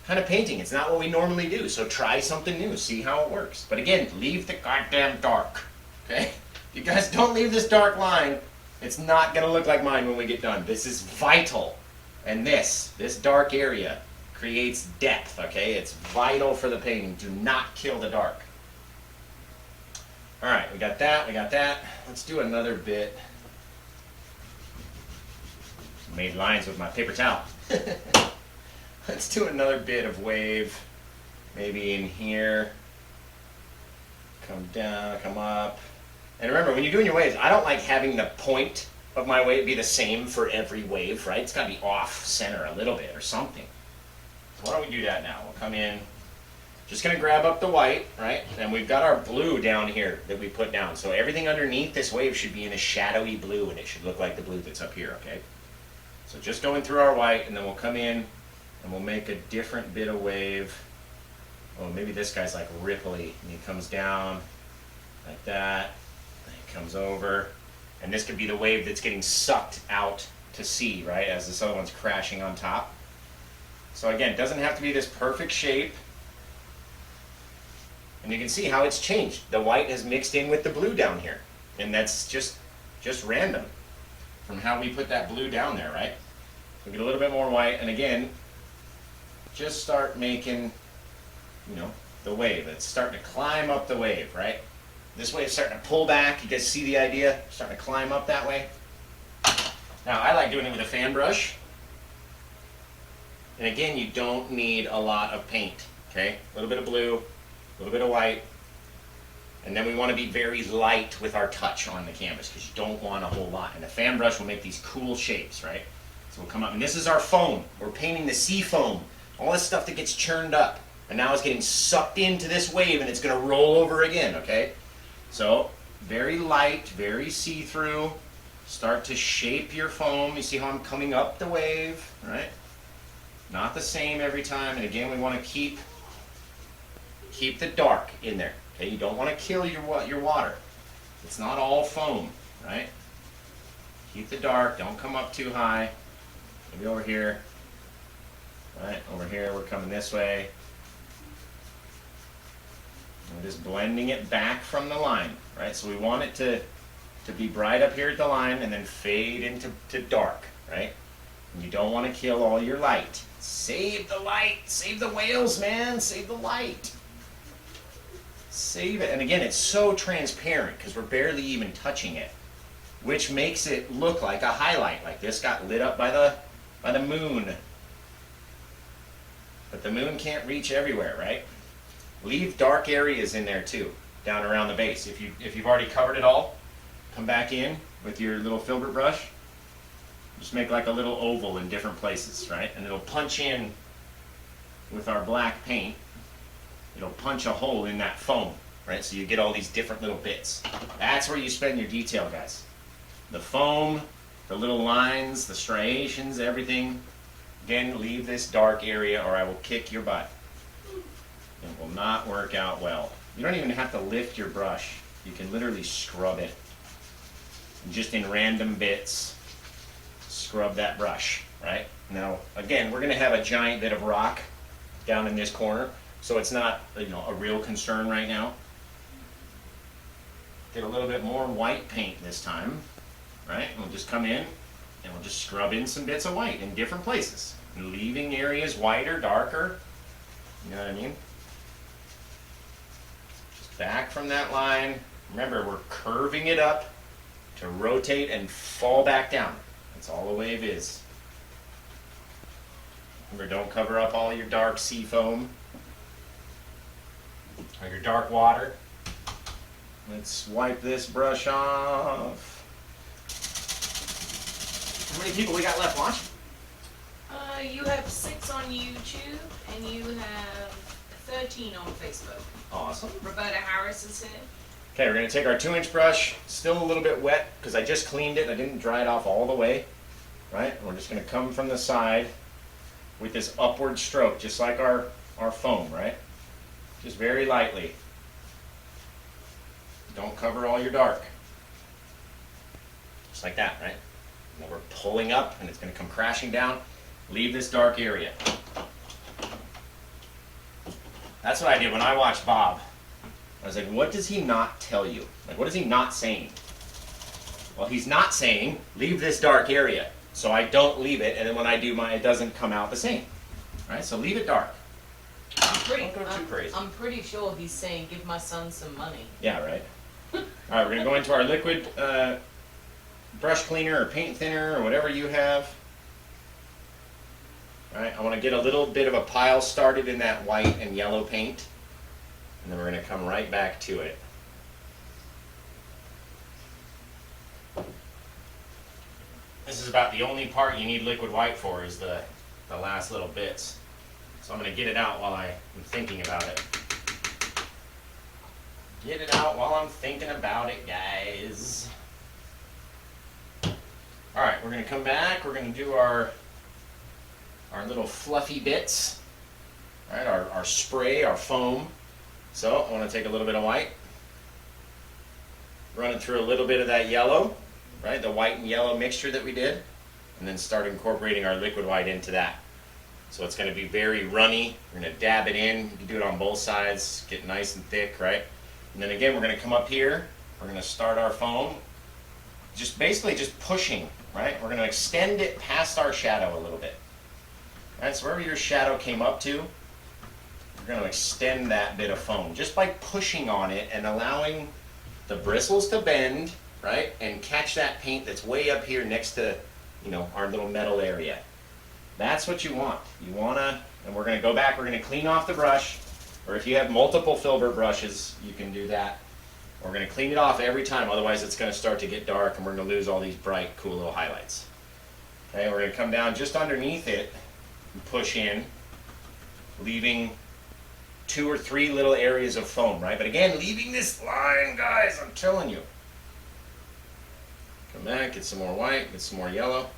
of painting. It's not what we normally do, so try something new. See how it works. But again, leave the goddamn dark, okay? If you guys don't leave this dark line, it's not going to look like mine when we get done. This is vital. And this dark area creates depth, okay? It's vital for the painting. Do not kill the dark. All right, we got that. Let's do another bit. Made lines with my paper towel. Let's do another bit of wave, maybe in here. Come down, come up. And remember, when you're doing your waves, I don't like having the point of my wave be the same for every wave, right? It's got to be off center a little bit or something. So why don't we do that now? We'll come in, just gonna grab up the white, right? And we've got our blue down here that we put down. So everything underneath this wave should be in a shadowy blue, and it should look like the blue that's up here, okay? So just going through our white, and then we'll come in and we'll make a different bit of wave. Oh, maybe this guy's like ripply, and he comes down like that, and he comes over, and this could be the wave that's getting sucked out to sea, right, as this other one's crashing on top. So again, it doesn't have to be this perfect shape. And you can see how it's changed. The white has mixed in with the blue down here. And that's just random from how we put that blue down there, right? We get a little bit more white, and again, just start making, you know, the wave. It's starting to climb up the wave, right? This wave's starting to pull back. You guys see the idea? Starting to climb up that way. Now, I like doing it with a fan brush. And again, you don't need a lot of paint, okay? A little bit of blue, a little bit of white, and then we want to be very light with our touch on the canvas because you don't want a whole lot. And the fan brush will make these cool shapes, right? So we'll come up, and this is our foam. We're painting the sea foam, all this stuff that gets churned up, and now it's getting sucked into this wave, and it's going to roll over again, okay? So very light, very see-through. Start to shape your foam. You see how I'm coming up the wave, right? Not the same every time, and again, we want to keep the dark in there. Okay, you don't want to kill your water. It's not all foam, right? Keep the dark. Don't come up too high. Maybe over here. Right, over here. We're coming this way. We're just blending it back from the line, right? So we want it to be bright up here at the line and then fade into dark, right? And you don't want to kill all your light. Save the light. Save the whales, man. Save the light. Save it. And again, it's so transparent because we're barely even touching it, which makes it look like a highlight. Like this got lit up by the moon. But the moon can't reach everywhere, right? Leave dark areas in there too, down around the base. If you've already covered it all, come back in with your little filbert brush. Just make like a little oval in different places, right? And it'll punch in with our black paint. It'll punch a hole in that foam, right? So you get all these different little bits. That's where you spend your detail, guys. The foam, the little lines, the striations, everything. Again, leave this dark area or I will kick your butt. It will not work out well. You don't even have to lift your brush. You can literally scrub it. And just in random bits, scrub that brush, right? Now, again, we're gonna have a giant bit of rock down in this corner. So it's not, you know, a real concern right now. Get a little bit more white paint this time, right? And we'll just come in and we'll just scrub in some bits of white in different places, and leaving areas whiter, darker. You know what I mean? Just back from that line. Remember, we're curving it up to rotate and fall back down. That's all the wave is. Remember, don't cover up all your dark sea foam or your dark water. Let's wipe this brush off. How many people we got left watching? You have 6 on YouTube and you have 13 on Facebook. Awesome. Roberta Harris is here. Okay, we're going to take our 2-inch brush, still a little bit wet because I just cleaned it and I didn't dry it off all the way, right? And we're just going to come from the side with this upward stroke, just like our foam, right? Just very lightly. Don't cover all your dark. Just like that, right? And then we're pulling up and it's going to come crashing down. Leave this dark area. That's what I did when I watched Bob. I was like, what does he not tell you? Like, what is he not saying? Well, he's not saying, leave this dark area. So I don't leave it, and then when I do mine, it doesn't come out the same. Right? So leave it dark. Don't go too crazy. I'm pretty sure he's saying, give my son some money. Yeah, right. All right, we're going to go into our liquid brush cleaner or paint thinner or whatever you have. All right, I want to get a little bit of a pile started in that white and yellow paint, and then we're going to come right back to it. This is about the only part you need liquid white for is the last little bits. So I'm going to get it out while I'm thinking about it. Get it out while I'm thinking about it, guys. Alright, we're going to come back. We're going to do our little fluffy bits. Alright, our spray, our foam. So I want to take a little bit of white. Run it through a little bit of that yellow. Right, the white and yellow mixture that we did. And then start incorporating our liquid white into that. So it's going to be very runny. We're going to dab it in. You can do it on both sides. Get nice and thick, right? And then again, we're going to come up here. We're going to start our foam. Just basically just pushing, right? We're going to extend it past our shadow a little bit. All right, so wherever your shadow came up to, we're going to extend that bit of foam. Just by pushing on it and allowing the bristles to bend, right? And catch that paint that's way up here next to, you know, our little metal area. That's what you want. You want to, and we're going to go back, we're going to clean off the brush, or if you have multiple filbert brushes, you can do that. We're going to clean it off every time, otherwise it's going to start to get dark and we're going to lose all these bright, cool little highlights. Okay, we're going to come down just underneath it and push in, leaving 2 or 3 little areas of foam, right? But again, leaving this line, guys, I'm telling you. Come back, get some more white, get some more yellow.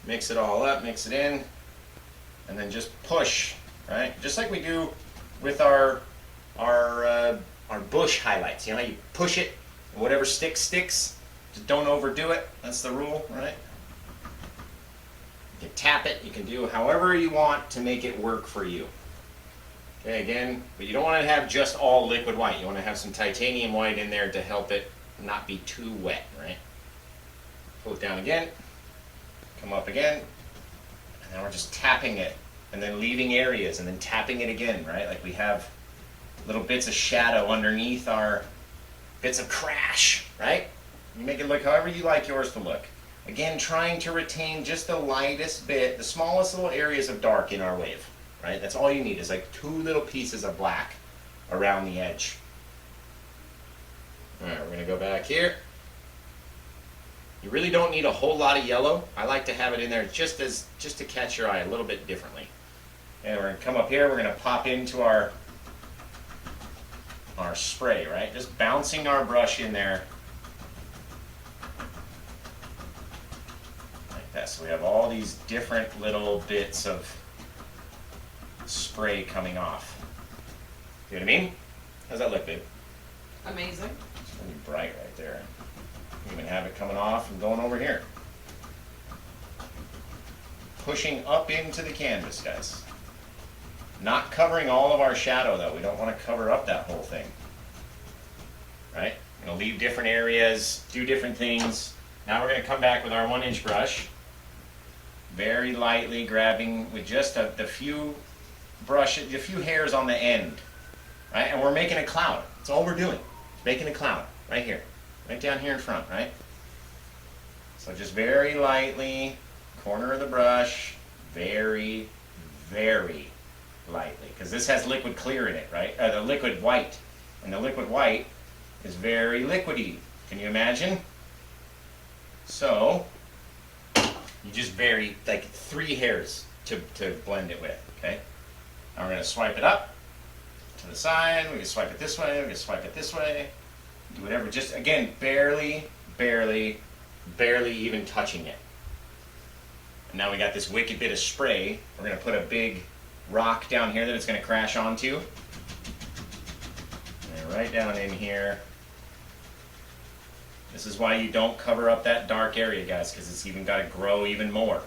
Mix it all up, mix it in, and then just push, right? Just like we do with our bush highlights. You know how you push it, and whatever sticks, sticks. Just don't overdo it. That's the rule, right? You can tap it. You can do however you want to make it work for you. Okay, again, but you don't want to have just all liquid white. You want to have some titanium white in there to help it not be too wet, right? Pull it down again. Come up again, and now we're just tapping it, and then leaving areas, and then tapping it again, right? Like we have little bits of shadow underneath our bits of crash, right? You make it look however you like yours to look. Again, trying to retain just the lightest bit, the smallest little areas of dark in our wave, right? That's all you need is like 2 little pieces of black around the edge. All right, we're gonna go back here. You really don't need a whole lot of yellow. I like to have it in there just to catch your eye a little bit differently. And we're going to come up here, we're going to pop into our spray, right? Just bouncing our brush in there. Like that. So we have all these different little bits of spray coming off. See what I mean? How's that look, babe? Amazing. It's really bright right there. You even have it coming off and going over here. Pushing up into the canvas, guys. Not covering all of our shadow, though. We don't want to cover up that whole thing. Right? We're going to leave different areas, do different things. Now we're going to come back with our 1-inch brush. Very lightly grabbing with just the few hairs on the end. Right? And we're making a cloud. That's all we're doing. Making a cloud right here. Right down here in front, right? So just very lightly, corner of the brush, very, very lightly. Because this has liquid clear in it, right? The liquid white. And the liquid white is very liquidy. Can you imagine? So, you just vary like 3 hairs to blend it with, okay? Now we're going to swipe it up to the side. We can swipe it this way. We can swipe it this way. Do whatever, just again, barely even touching it. And now we got this wicked bit of spray. We're going to put a big rock down here that it's going to crash onto. And right down in here. This is why you don't cover up that dark area, guys, because it's even got to grow even more.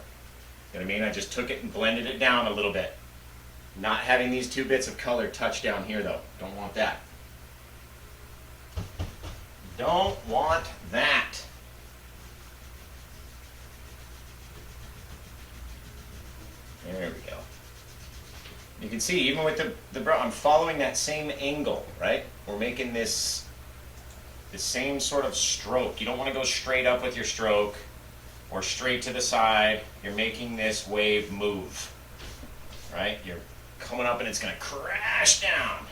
You know what I mean? I just took it and blended it down a little bit. Not having these 2 bits of color touch down here, though. Don't want that. Don't want that. There we go. You can see, even with the brush, I'm following that same angle, right? We're making this same sort of stroke. You don't want to go straight up with your stroke or straight to the side. You're making this wave move, right? You're coming up and it's going to crash down.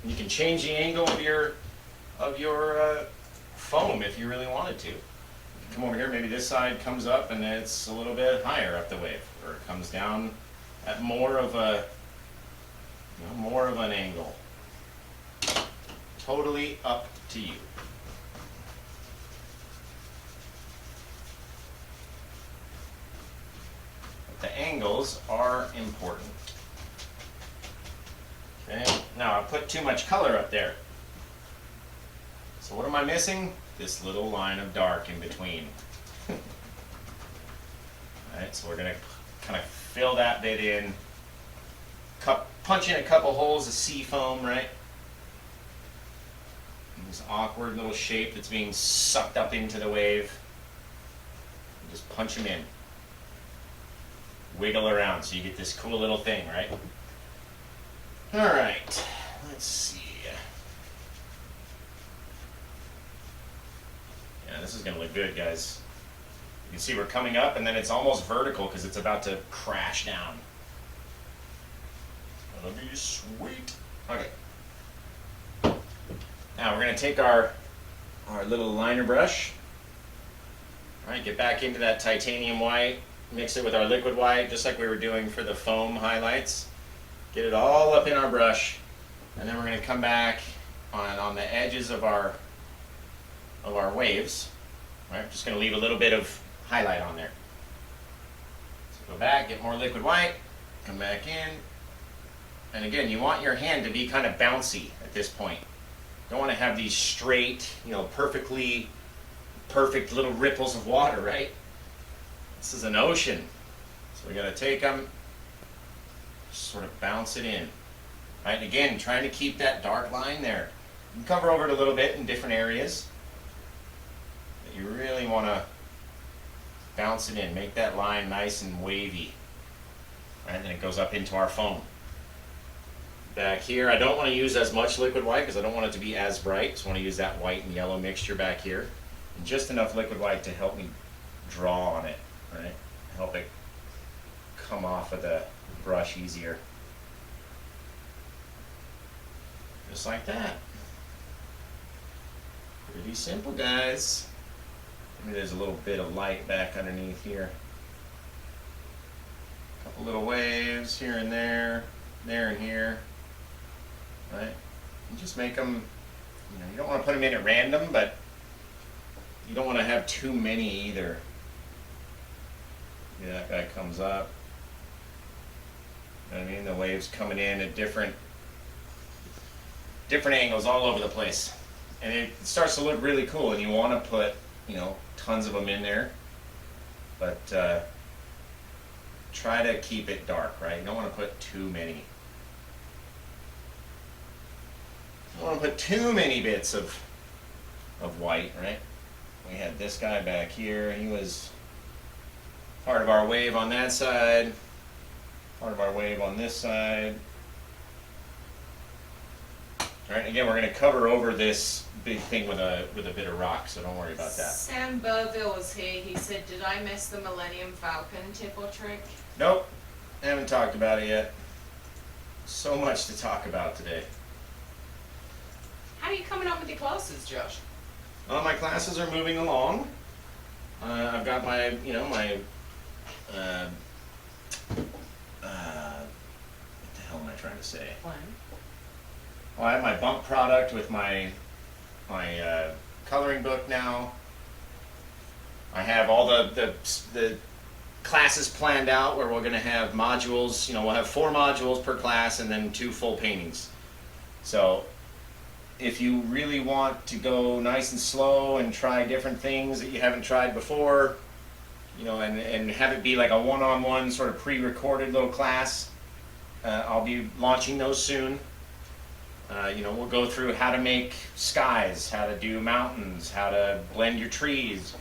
You can change the angle of your foam if you really wanted to. You come over here, maybe this side comes up and it's a little bit higher up the wave, or it comes down at more of a, more of an angle. Totally up to you. But the angles are important. Okay, now I put too much color up there. So what am I missing? This little line of dark in between. Alright, so we're going to kind of fill that bit in. Punch in a couple holes of sea foam, right? And this awkward little shape that's being sucked up into the wave. And just punch them in. Wiggle around so you get this cool little thing, right? Alright, let's see. Yeah, this is going to look good, guys. You can see we're coming up and then it's almost vertical because it's about to crash down. That'll be sweet. Okay. Now we're going to take our little liner brush. Alright, get back into that titanium white. Mix it with our liquid white just like we were doing for the foam highlights. Get it all up in our brush. And then we're going to come back on the edges of our waves. All right, just going to leave a little bit of highlight on there. So go back, get more liquid white, come back in. And again, you want your hand to be kind of bouncy at this point. Don't want to have these straight, perfect little ripples of water, right? This is an ocean. So we got to take them, sort of bounce it in. Right, and again, trying to keep that dark line there. You can cover over it a little bit in different areas. But you really want to bounce it in, make that line nice and wavy. Right, and then it goes up into our foam. Back here, I don't want to use as much liquid white because I don't want it to be as bright. So I want to use that white and yellow mixture back here. And just enough liquid white to help me draw on it, right? Help it come off of the brush easier. Just like that. Pretty simple, guys. Maybe there's a little bit of light back underneath here. A couple little waves here and there and here. Right? And just make them, you don't want to put them in at random, but you don't want to have too many either. Yeah, that guy comes up. You know what I mean? The waves coming in at different angles all over the place. And it starts to look really cool, and you want to put, tons of them in there. But try to keep it dark, right? You don't want to put too many. You don't want to put too many bits of white, right? We had this guy back here. He was part of our wave on that side, part of our wave on this side. All right, again, we're going to cover over this big thing with a bit of rock, so don't worry about that. Sam Burville was here. He said, did I miss the Millennium Falcon tip or trick? Nope, haven't talked about it yet. So much to talk about today. How are you coming up with your classes, Josh? Well, my classes are moving along. I've got my, what the hell am I trying to say? Plan. Well, I have my bump product with my coloring book now. I have all the classes planned out where we're going to have modules. We'll have 4 modules per class and then 2 full paintings. So if you really want to go nice and slow and try different things that you haven't tried before, and have it be like a one-on-one sort of pre-recorded little class, I'll be launching those soon. We'll go through how to make skies, how to do mountains, how to blend your trees,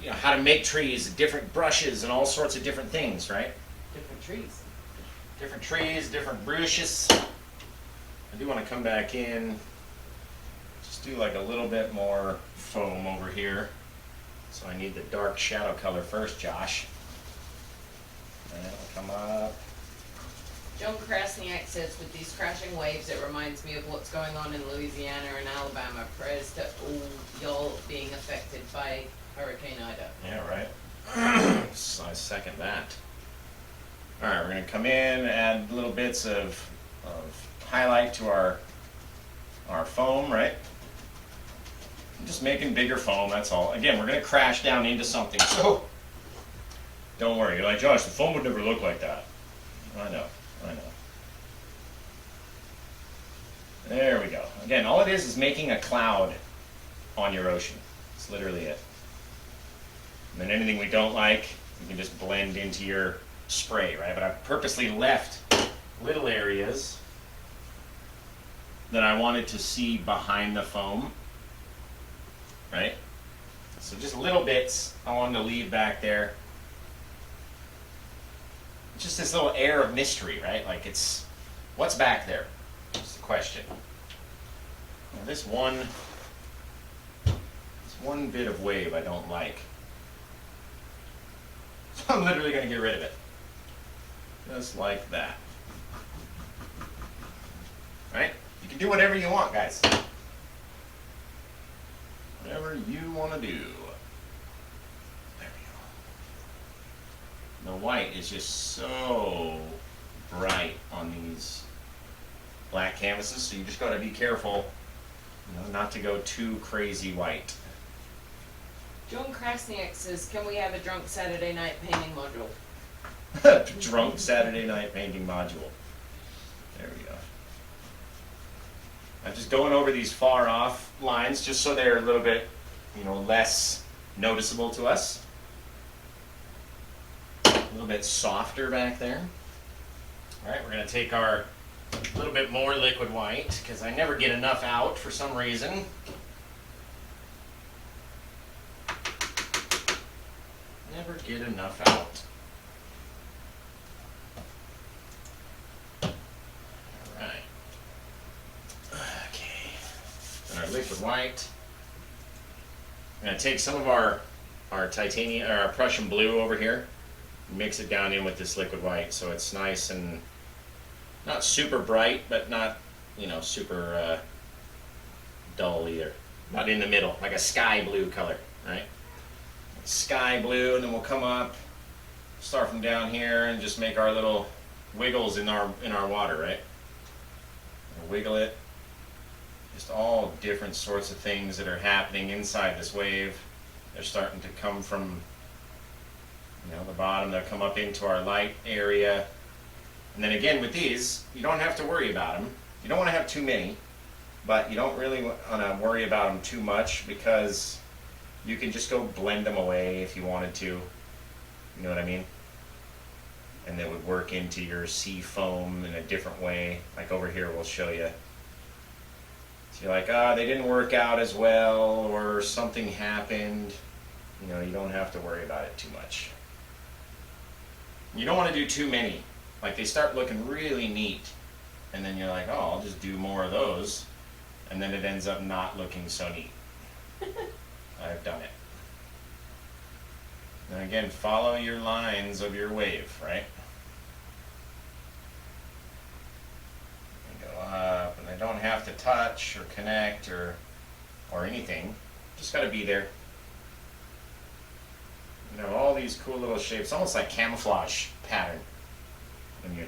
how to make trees, different brushes, and all sorts of different things, right? Different trees. Different trees, different brushes. I do want to come back in, just do like a little bit more foam over here. So I need the dark shadow color first, Josh. And it'll come up. John Krasniak says, with these crashing waves, it reminds me of what's going on in Louisiana and Alabama. Prayers to all y'all being affected by Hurricane Ida. Yeah, right. So I second that. All right, we're gonna come in, add little bits of highlight to our foam, right? I'm just making bigger foam, that's all. Again, we're gonna crash down into something, so don't worry. You're like, Josh, the foam would never look like that. I know. There we go. Again, all it is making a cloud on your ocean. That's literally it. And then anything we don't like, you can just blend into your spray, right? But I've purposely left little areas that I wanted to see behind the foam, right? So just little bits I wanted to leave back there. Just this little air of mystery, right? Like it's, what's back there? That's the question. Now this one bit of wave I don't like. So I'm literally going to get rid of it. Just like that. Right? You can do whatever you want, guys. Whatever you want to do. There we go. The white is just so bright on these black canvases, so you just got to be careful, not to go too crazy white. John Krasniak says, can we have a drunk Saturday night painting module? Drunk Saturday night painting module. There we go. I'm just going over these far off lines just so they're a little bit, less noticeable to us. A little bit softer back there. All right, we're going to take our little bit more liquid white because I never get enough out for some reason. Never get enough out. Alright. Okay. And our liquid white. I'm going to take some of our titanium, or our Prussian blue over here, and mix it down in with this liquid white so it's nice and not super bright, but not, super dull either. Not in the middle, like a sky blue color, right? Sky blue, and then we'll come up, start from down here, and just make our little wiggles in our water, right? We'll wiggle it. Just all different sorts of things that are happening inside this wave. They're starting to come from, the bottom. They'll come up into our light area, and then again with these, you don't have to worry about them. You don't want to have too many, but you don't really want to worry about them too much because you can just go blend them away if you wanted to. You know what I mean? And they would work into your sea foam in a different way. Like over here, we'll show you. So you're like, they didn't work out as well, or something happened. You don't have to worry about it too much. You don't want to do too many. Like they start looking really neat, and then you're like, I'll just do more of those, and then it ends up not looking so neat. I've done it. And again, follow your lines of your wave, right? And go up, and they don't have to touch or connect or anything. Just got to be there. All these cool little shapes, almost like camouflage pattern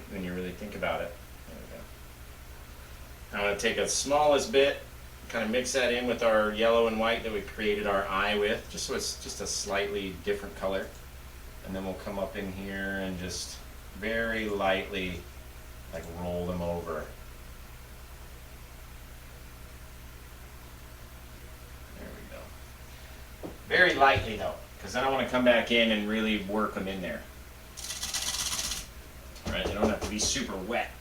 when you really think about it. There we go. I'm going to take the smallest bit, kind of mix that in with our yellow and white that we created our eye with, just so it's just a slightly different color. And then we'll come up in here and just very lightly roll them over. There we go. Very lightly though, because then I want to come back in and really work them in there. All right, they don't have to be super wet.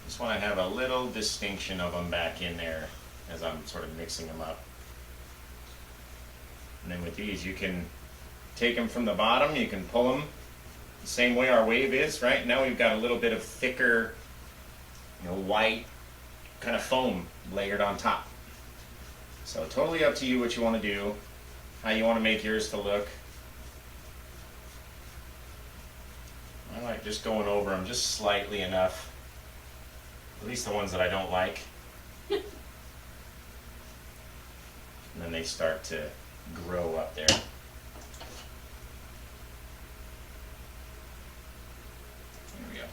Just want to have a little distinction of them back in there as I'm sort of mixing them up. And then with these, you can take them from the bottom, you can pull them the same way our wave is, right? Now we've got a little bit of thicker, white kind of foam layered on top. So totally up to you what you want to do, how you want to make yours to look. I like just going over them just slightly enough. At least the ones that I don't like. then they start to grow up there. There we go.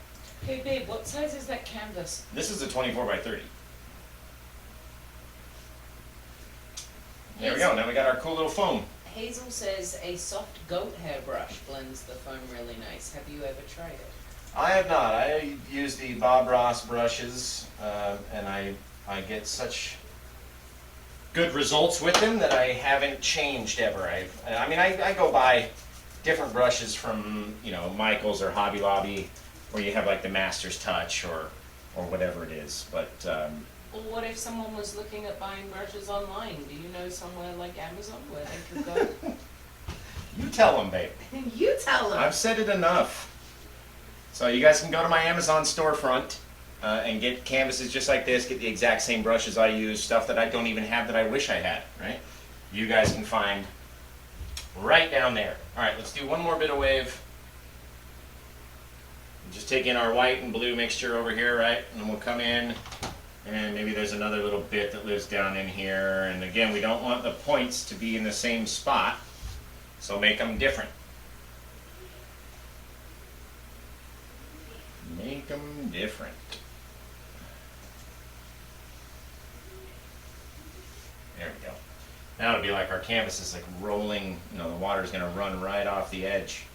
Hey babe, what size is that canvas? This is a 24 by 30. There we go. Now we got our cool little foam. Hazel says a soft goat hair brush blends the foam really nice. Have you ever tried it? I have not. I use the Bob Ross brushes, and I get such good results with them that I haven't changed ever. I go buy different brushes from, you know, Michael's or Hobby Lobby, where you have like the Master's Touch or whatever it is. But Well, what if someone was looking at buying brushes online? Do you know somewhere like Amazon where they could go? you tell them, babe. You tell them. I've said it enough. So you guys can go to my Amazon storefront and get canvases just like this, get the exact same brushes I use, stuff that I don't even have that I wish I had, right? You guys can find right down there. All right, let's do one more bit of wave. Just take in our white and blue mixture over here, right? And we'll come in, and maybe there's another little bit that lives down in here. And again, we don't want the points to be in the same spot, so make them different. Make them different. There we go. Now it'll be like our canvas is like rolling, you know, the water's gonna run right off the edge.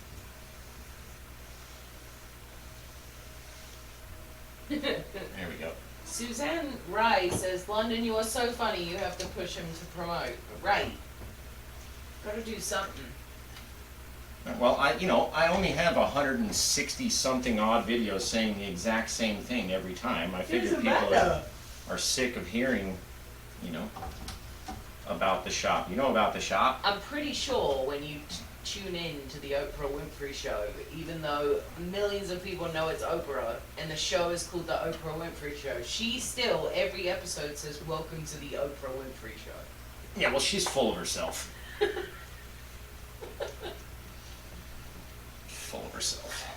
There we go. Suzanne Rye says, London, you are so funny, you have to push him to promote. Right. Gotta do something. Well, I only have 160 something odd videos saying the exact same thing every time. I figure people are sick of hearing, you know, about the shop. You know about the shop? I'm pretty sure when you tune in to the Oprah Winfrey Show, even though millions of people know it's Oprah, and the show is called the Oprah Winfrey Show, she still, every episode says, welcome to the Oprah Winfrey Show. Yeah, well, she's full of herself. Full of herself.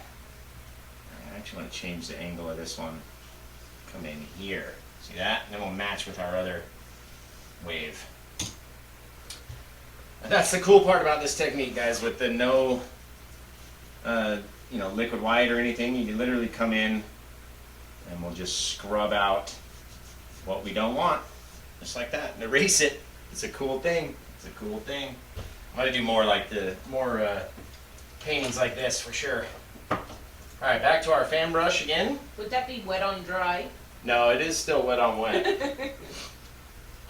I actually want to change the angle of this one. Come in here. See that? And then we'll match with our other wave. And that's the cool part about this technique, guys, with the no liquid white or anything. You can literally come in and we'll just scrub out what we don't want. Just like that. And erase it. It's a cool thing. It's a cool thing. I'm going to do more like paintings like this for sure. Alright, back to our fan brush again. Would that be wet on dry? No, it is still wet on wet.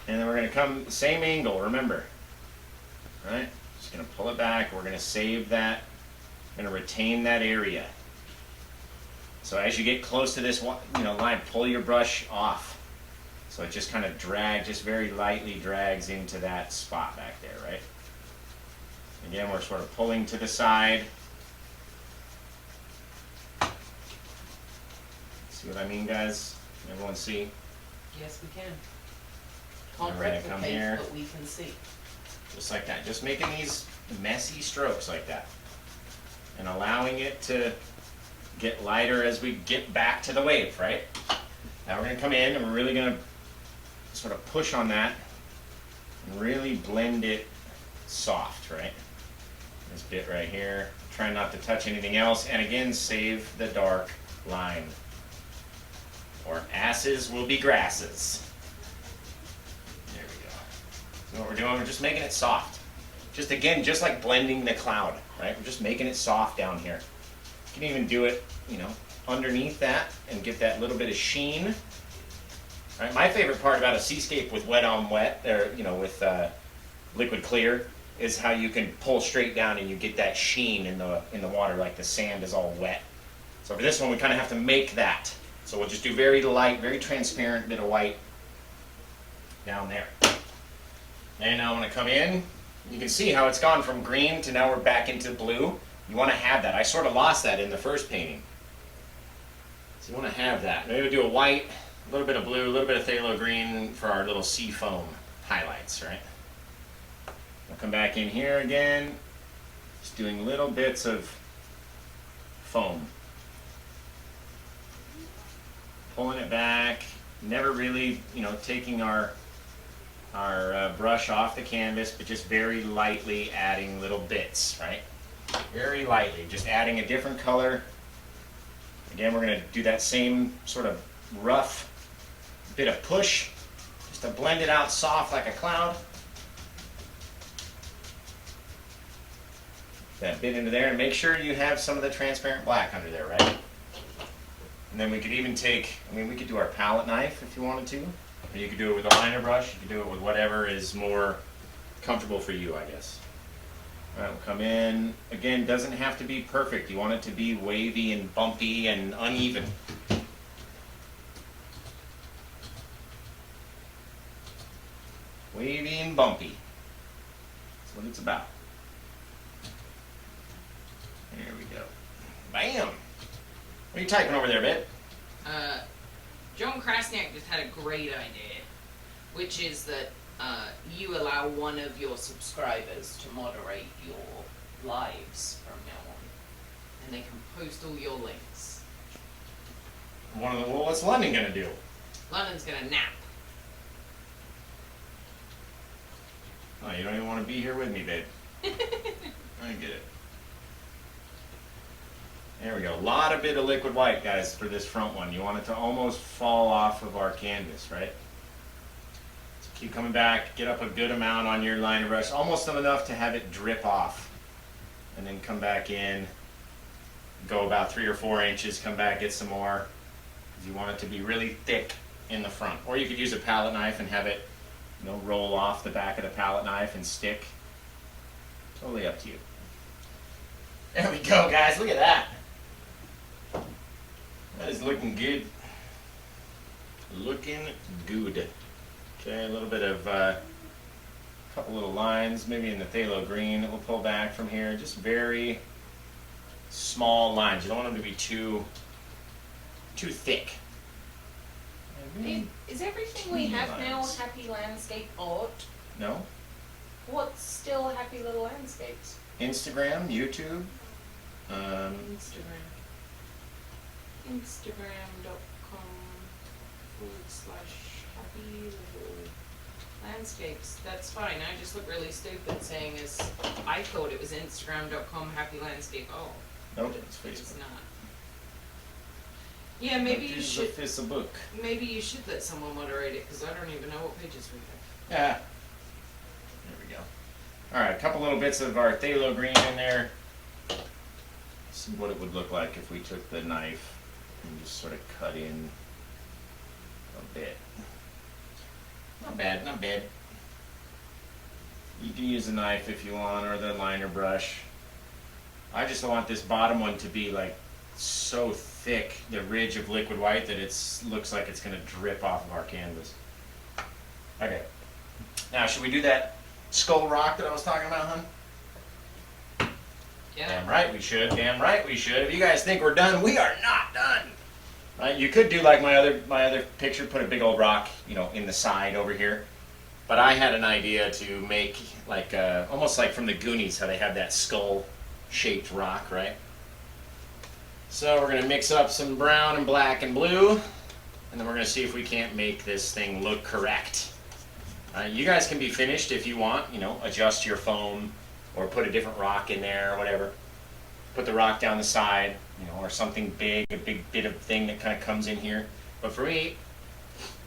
And then we're going to come the same angle, remember. Alright, just going to pull it back. We're going to save that. We're going to retain that area. So as you get close to this line, pull your brush off. So it just kind of just very lightly drags into that spot back there, right? Again, we're sort of pulling to the side. See what I mean, guys? Everyone see? Yes, we can. And Can't we're gonna come here. replicate, but we can see. Just like that. Just making these messy strokes like that. And allowing it to get lighter as we get back to the wave, right? Now we're going to come in and we're really going to sort of push on that and really blend it soft, right? This bit right here. Try not to touch anything else. And again, save the dark line. Or asses will be grasses. There we go. So what we're doing, we're just making it soft. Just again, just like blending the cloud, right? We're just making it soft down here. You can even do it, underneath that and get that little bit of sheen. All right, my favorite part about a seascape with wet on wet, or with liquid clear, is how you can pull straight down and you get that sheen in the water, like the sand is all wet. So for this one, we kind of have to make that. So we'll just do very light, very transparent bit of white down there. And now I'm going to come in. You can see how it's gone from green to now we're back into blue. You want to have that. I sort of lost that in the first painting. So you want to have that. Maybe we'll do a white, a little bit of blue, a little bit of phthalo green for our little sea foam highlights, right? We'll come back in here again, just doing little bits of foam. Pulling it back, never really, taking our our brush off the canvas, but just very lightly adding little bits, right? Very lightly, just adding a different color. Again, we're going to do that same sort of rough bit of push, just to blend it out soft like a cloud. That bit into there, and make sure you have some of the transparent black under there, right? And then we could even take, I mean, we could do our palette knife if you wanted to, or you could do it with a liner brush. You could do it with whatever is more comfortable for you, I guess. All right, we'll come in. Again, doesn't have to be perfect. You want it to be wavy and bumpy and uneven. Wavy and bumpy. That's what it's about. There we go. Bam! What are you typing over there, Bit? John Krasniak just had a great idea, which is that you allow one of your subscribers to moderate your lives from now on, and they can post all your links. Well, what's London gonna do? London's gonna nap. Oh, you don't even want to be here with me, babe. I get it. There we go. A lot of bit of liquid white, guys, for this front one. You want it to almost fall off of our canvas, right? So keep coming back. Get up a good amount on your liner brush, almost enough to have it drip off. And then come back in, go about 3 or 4 inches, come back, get some more. Because you want it to be really thick in the front. Or you could use a palette knife and have it, you know, roll off the back of the palette knife and stick. Totally up to you. There we go, guys. Look at that. That is looking good. Looking good. Okay, a little bit of, couple little lines, maybe in the Phthalo Green that we'll pull back from here. Just very small lines. You don't want them to be too thick. Is everything we have now Happy Landscape art? No? What's still Happy Little Landscapes? Instagram, YouTube. Instagram.com/Happy Little Landscapes. That's fine. I just look really stupid saying as I thought it was Instagram.com Happy Landscape. Oh, Nope, it's it's Facebook. not. Yeah, maybe you This is should. a Facebook. Maybe you should let someone moderate it because I don't even know what pages we have. Yeah. There we go. All right, a couple little bits of our Phthalo Green in there. See what it would look like if we took the knife and just sort of cut in a bit. Not bad, not bad. You can use a knife if you want, or the liner brush. I just want this bottom one to be like so thick, the ridge of liquid white, that it looks like it's going to drip off of our canvas. Okay. Now, should we do that skull rock that I was talking about, hun? Yeah. Damn right we should. Damn right we should. If you guys think we're done, we are not done. Right? You could do like my other picture, put a big old rock, you know, in the side over here. But I had an idea to make like almost like from the Goonies, how they have that skull-shaped rock, right? So we're going to mix up some brown and black and blue, and then we're going to see if we can't make this thing look correct. You guys can be finished if you want, you know, adjust your foam or put a different rock in there or whatever. Put the rock down the side, you know, or something big, a big bit of thing that kind of comes in here. But for me,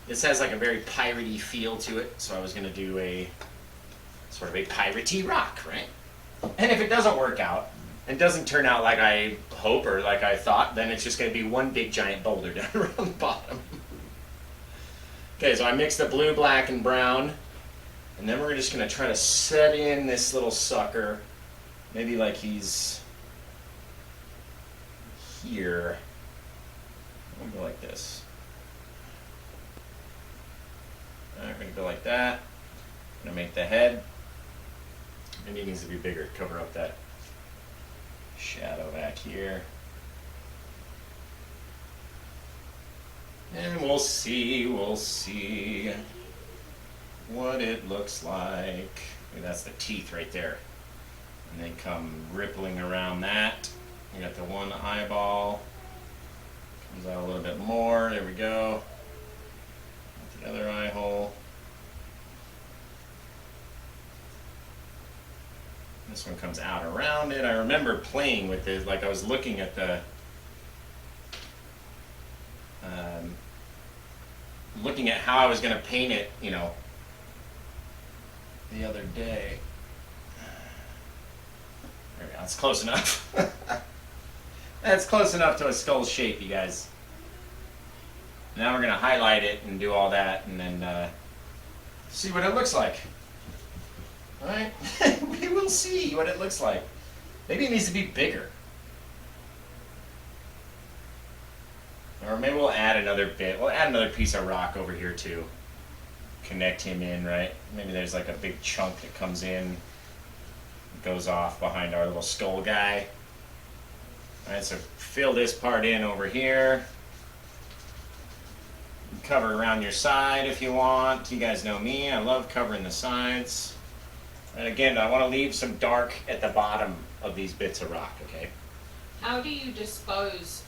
this has like a very piratey feel to it, so I was going to do a sort of a piratey rock, right? And if it doesn't work out, and doesn't turn out like I hope or like I thought, then it's just going to be one big giant boulder down around the bottom. Okay, so I mixed the blue, black, and brown, and then we're just going to try to set in this little sucker, maybe like he's here. I'm going to go like this. Alright, we're going to go like that. I'm going to make the head. Maybe it needs to be bigger, cover up that shadow back here. And we'll see what it looks like. Maybe that's the teeth right there. And they come rippling around that. You got the one eyeball. Comes out a little bit more. There we go. The other eye hole. This one comes out around it. I remember playing with it, like I was looking at the, looking at how I was going to paint it, you know, the other day. There we go. That's close enough. That's close enough to a skull shape, you guys. Now we're going to highlight it and do all that, and then see what it looks like. All right? We will see what it looks like. Maybe it needs to be bigger. Or maybe we'll add another bit. We'll add another piece of rock over here too. Connect him in, right? Maybe there's like a big chunk that comes in, goes off behind our little skull guy. All right, so fill this part in over here. Cover around your side if you want. You guys know me, I love covering the sides. And again, I want to leave some dark at the bottom of these bits of rock, okay? How do you dispose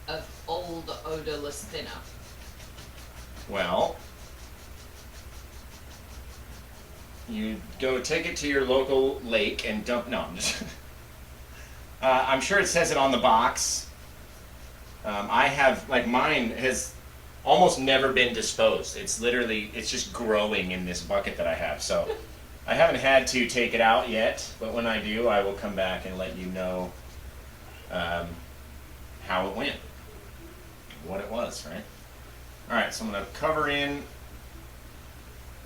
of old odorless thinner? Well, you go take it to your local lake and dump. No, I'm just. I'm sure it says it on the box. I have, like, mine has almost never been disposed. It's literally, it's just growing in this bucket that I have. So I haven't had to take it out yet, but when I do, I will come back and let you know how it went, what it was, right? All right, so I'm going to cover in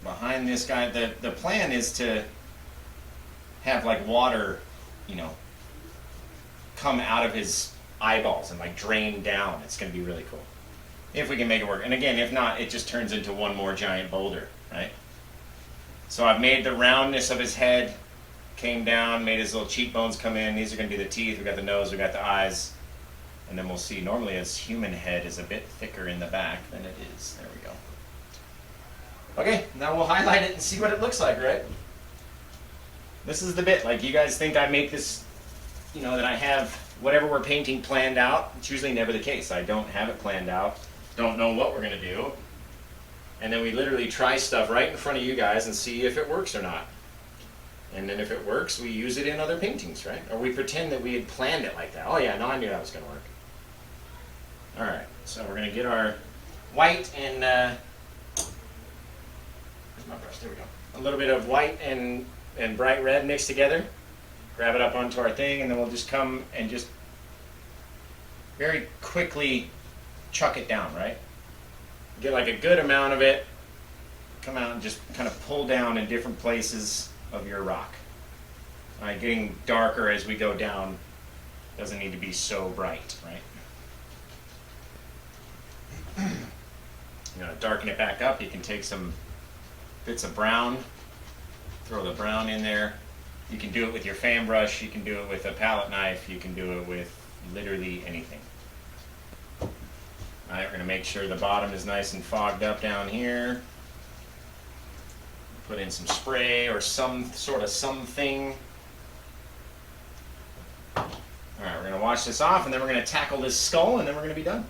behind this guy. The plan is to have like water, you know, come out of his eyeballs and like drain down. It's going to be really cool if we can make it work. And again, if not, it just turns into one more giant boulder, right? So I've made the roundness of his head, came down, made his little cheekbones come in. These are going to be the teeth. We got the nose, we got the eyes. And then we'll see, normally his human head is a bit thicker in the back than it is. There we go. Okay, now we'll highlight it and see what it looks like, right? This is the bit, like you guys think I make this, you know, that I have whatever we're painting planned out. It's usually never the case. I don't have it planned out, don't know what we're going to do. And then we literally try stuff right in front of you guys and see if it works or not. And then if it works, we use it in other paintings, right? Or we pretend that we had planned it like that. Oh yeah, no, I knew that was going to work. All right, so we're going to get our white and, where's my brush? There we go. A little bit of white and bright red mixed together. Grab it up onto our thing, and then we'll just come and just very quickly chuck it down, right? Get like a good amount of it. Come out and just kind of pull down in different places of your rock. All right, getting darker as we go down. Doesn't need to be so bright, right? You know, darken it back up. You can take some bits of brown, throw the brown in there. You can do it with your fan brush, you can do it with a palette knife, you can do it with literally anything. All right, we're going to make sure the bottom is nice and fogged up down here. Put in some spray or some sort of something. All right, we're going to wash this off, and then we're going to tackle this skull, and then we're going to be done.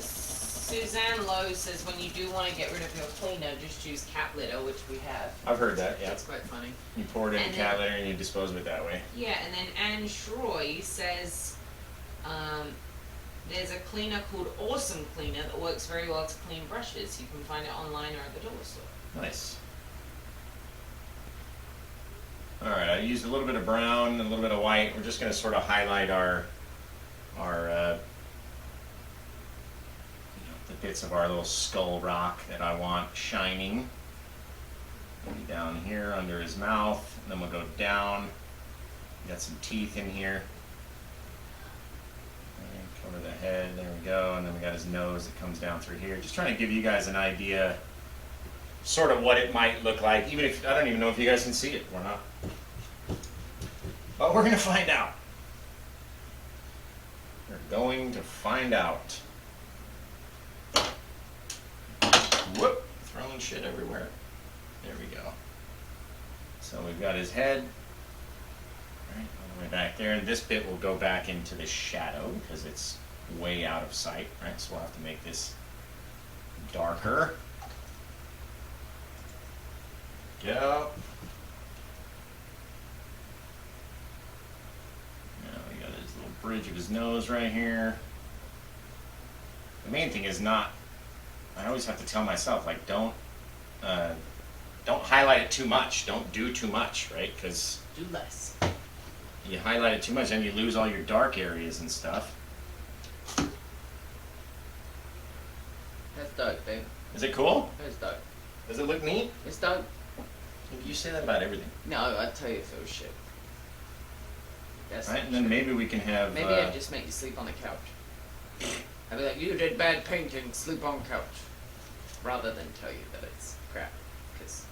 Suzanne Lowe says when you do want to get rid of your cleaner, just use cat litter, which we have. I've heard that, yeah. That's quite funny. You pour it in cat litter and you dispose of it that way. Yeah, and then Anne Shroy says there's a cleaner called Awesome Cleaner that works very well to clean brushes. You can find it online or at the dollar store. Nice. All right, I used a little bit of brown and a little bit of white. We're just going to sort of highlight our the bits of our little skull rock that I want shining. Maybe down here under his mouth, and then we'll go down. Got some teeth in here. And cover the head, there we go, and then we got his nose that comes down through here. Just trying to give you guys an idea, sort of what it might look like, even if, I don't even know if you guys can see it or not. But we're gonna find out. We're going to find out. Whoop, throwing shit everywhere. There we go. So we've got his head, right, all the way back there, and this bit will go back into the shadow because it's way out of sight, right? So we'll have to make this darker. Go. bridge of his nose right here. The main thing is not, I always have to tell myself, like, don't highlight it too much. Don't do too much, right? Because Do less. you highlight it too much and you lose all your dark areas and stuff. That's dope, babe. Is it cool? That's dope. Does it look neat? It's dope. You say that about everything. No, I tell you if it was shit. That's Right, and then maybe we can have... Maybe I'd just make you sleep on the couch. I'd be like, you did bad painting, sleep on couch. Rather than tell you that it's crap. Because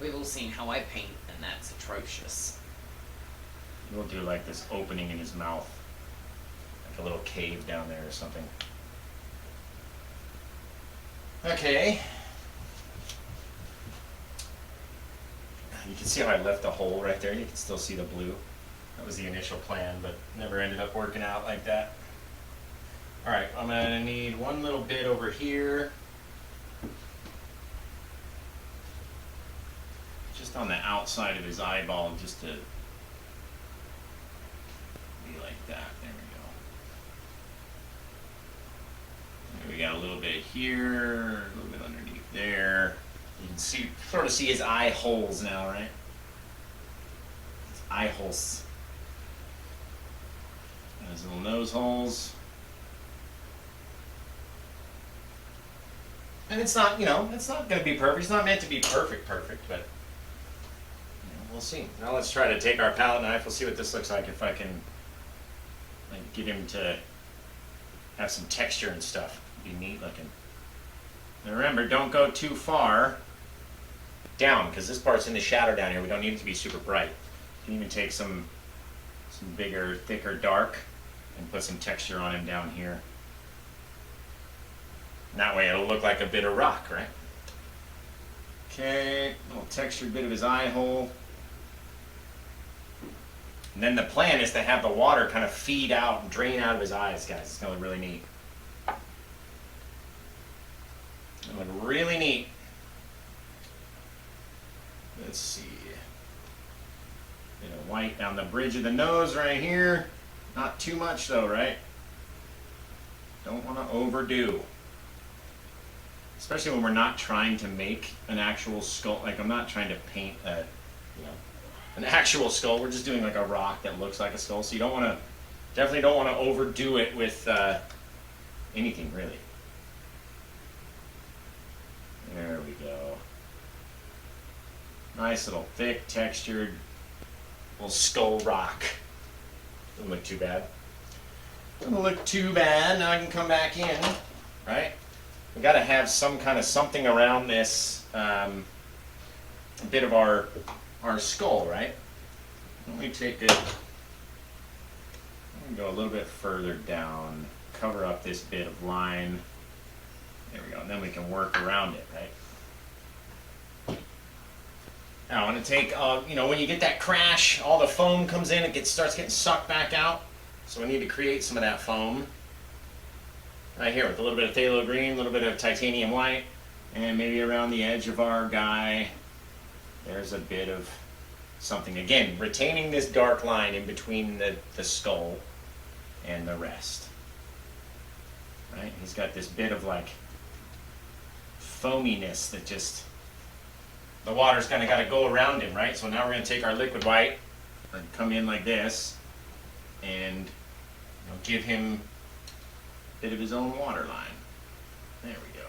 we've all seen how I paint, and that's atrocious. We'll do like this opening in his mouth. Like a little cave down there or something. Okay. You can see how I left the hole right there. You can still see the blue. That was the initial plan, but never ended up working out like that. All right, I'm gonna need one little bit over here. Just on the outside of his eyeball, just to be like that. There we go. And we got a little bit here, a little bit underneath there. You can see, sort of see his eye holes now, right? His eye holes. And his little nose holes. And it's not, it's not going to be perfect. It's not meant to be perfect, but we'll see. Now let's try to take our palette knife. We'll see what this looks like if I can get him to have some texture and stuff. Be neat looking. And remember, don't go too far down, because this part's in the shadow down here. We don't need it to be super bright. You can even take some bigger, thicker dark and put some texture on him down here. And that way it'll look like a bit of rock, right? Okay, little textured bit of his eye hole. And then the plan is to have the water kind of feed out and drain out of his eyes, guys. It's going to look really neat. It'll look really neat. Let's see. Bit of white down the bridge of the nose right here. Not too much though, right? Don't want to overdo. Especially when we're not trying to make an actual skull. Like, I'm not trying to paint an actual skull. We're just doing like a rock that looks like a skull. So you don't want to, definitely don't want to overdo it with anything really. There we go. Nice little thick textured little skull rock. Doesn't look too bad. Doesn't look too bad. Now I can come back in, right? We got to have some kind of something around this bit of our skull, right? Let me take it. I'm gonna go a little bit further down, cover up this bit of line. There we go, and then we can work around it, right? Now I want to take, when you get that crash, all the foam comes in, it starts getting sucked back out. So we need to create some of that foam. Right here with a little bit of phthalo green, a little bit of titanium white, and maybe around the edge of our guy, there's a bit of something. Again, retaining this dark line in between the skull and the rest. Right? He's got this bit of like foaminess that just, the water's kind of got to go around him, right? So now we're going to take our liquid white and come in like this and give him a bit of his own water line. There we go.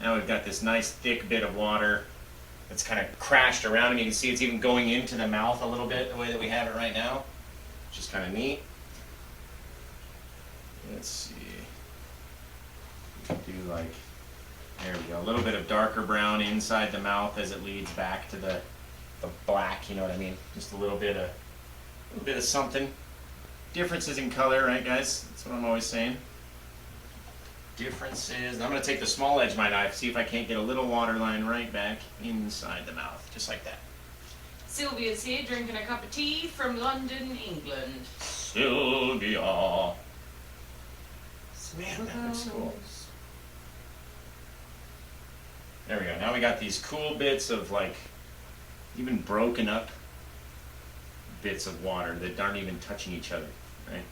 Now we've got this nice thick bit of water that's kind of crashed around him. You can see it's even going into the mouth a little bit, the way that we have it right now, which is kind of neat. Let's see. We can do like, there we go, a little bit of darker brown inside the mouth as it leads back to the black, you know what I mean? Just a little bit of something. Differences in color, right guys? That's what I'm always saying. Differences. And I'm going to take the small edge of my knife, see if I can't get a little water line right back inside the mouth, just like that. Sylvia's here drinking a cup of tea from London, England. Sylvia. Man, that looks cool. There we go. Now we got these cool bits of like even broken up bits of water that aren't even touching each other, right?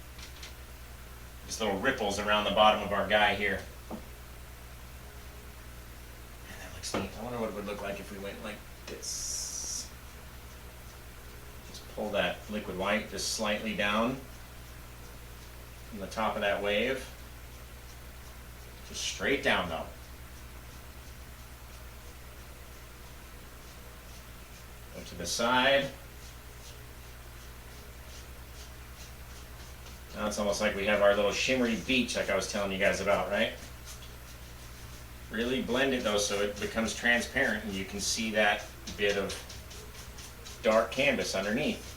Just little ripples around the bottom of our guy here. And that looks neat. I wonder what it would look like if we went like this. Just pull that liquid white just slightly down from the top of that wave. Just straight down though. Go to the side. Now it's almost like we have our little shimmery beach like I was telling you guys about, right? Really blend it though so it becomes transparent and you can see that bit of dark canvas underneath.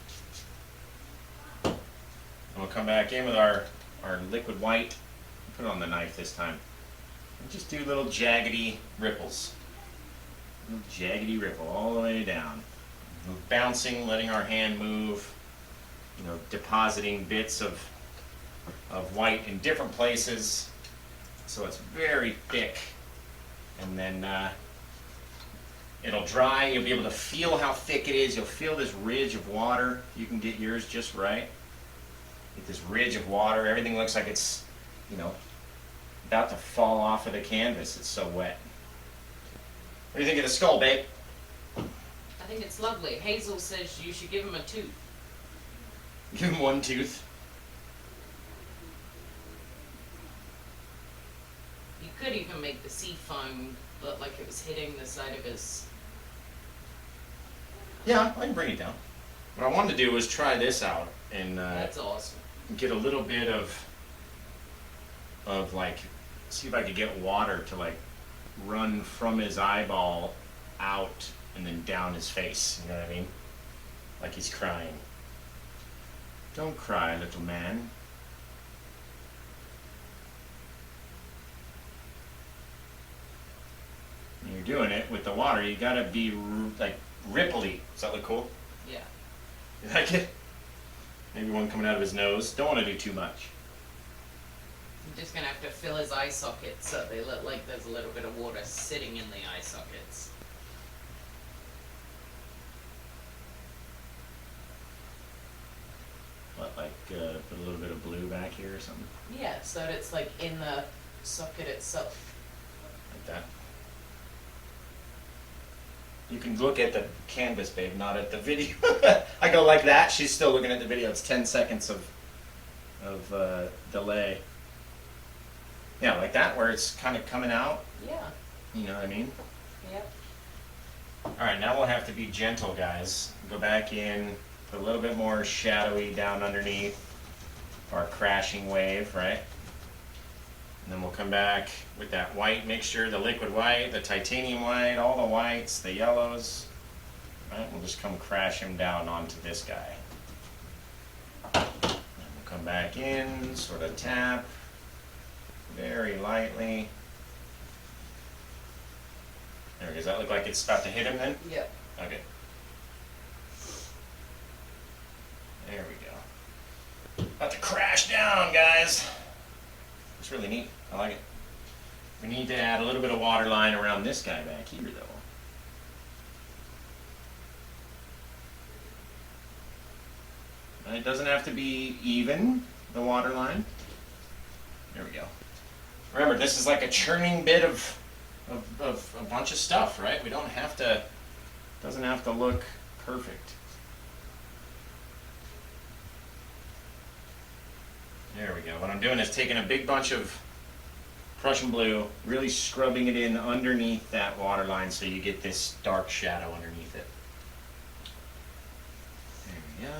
And we'll come back in with our liquid white. Put it on the knife this time. And just do little jaggedy ripples. Little jaggedy ripple all the way down. Bouncing, letting our hand move, you know, depositing bits of white in different places so it's very thick, and then it'll dry. You'll be able to feel how thick it is. You'll feel this ridge of water. You can get yours just right. Get this ridge of water. Everything looks like it's, you know, about to fall off of the canvas. It's so wet. What do you think of the skull, babe? I think it's lovely. Hazel says you should give him a tooth. Give him one tooth. You could even make the sea foam look like it was hitting the side of his... Yeah, I can bring it down. What I wanted to do was try this out and That's awesome. get a little bit of like, see if I could get water to like run from his eyeball out and then down his face. You know what I mean? Like he's crying. Don't cry, little man. When you're doing it with the water, you gotta be like ripply. Does that look cool? Yeah. You like it? Maybe one coming out of his nose. Don't want to do too much. You're just gonna have to fill his eye sockets so they look like there's a little bit of water sitting in the eye sockets. What, like put a little bit of blue back here or something? Yeah, so that it's like in the socket itself. Like that. You can look at the canvas, babe, not at the video. I go like that. She's still looking at the video. It's 10 seconds of delay. Yeah, like that, where it's kind of coming out. Yeah. You know what I mean? Yep. All right, now we'll have to be gentle, guys. Go back in, put a little bit more shadowy down underneath our crashing wave, right? And then we'll come back with that white mixture, the liquid white, the titanium white, all the whites, the yellows. Right? We'll just come crash him down onto this guy. And we'll come back in, sort of tap, very lightly. There we go. Does that look like it's about to hit him then? Yep. Okay. There we go. About to crash down, guys. It's really neat. I like it. We need to add a little bit of water line around this guy back here, though. And it doesn't have to be even, the water line. There we go. Remember, this is like a churning bit of a bunch of stuff, right? We don't have to, doesn't have to look perfect. There we go. What I'm doing is taking a big bunch of Prussian blue, really scrubbing it in underneath that water line so you get this dark shadow underneath it. There we go.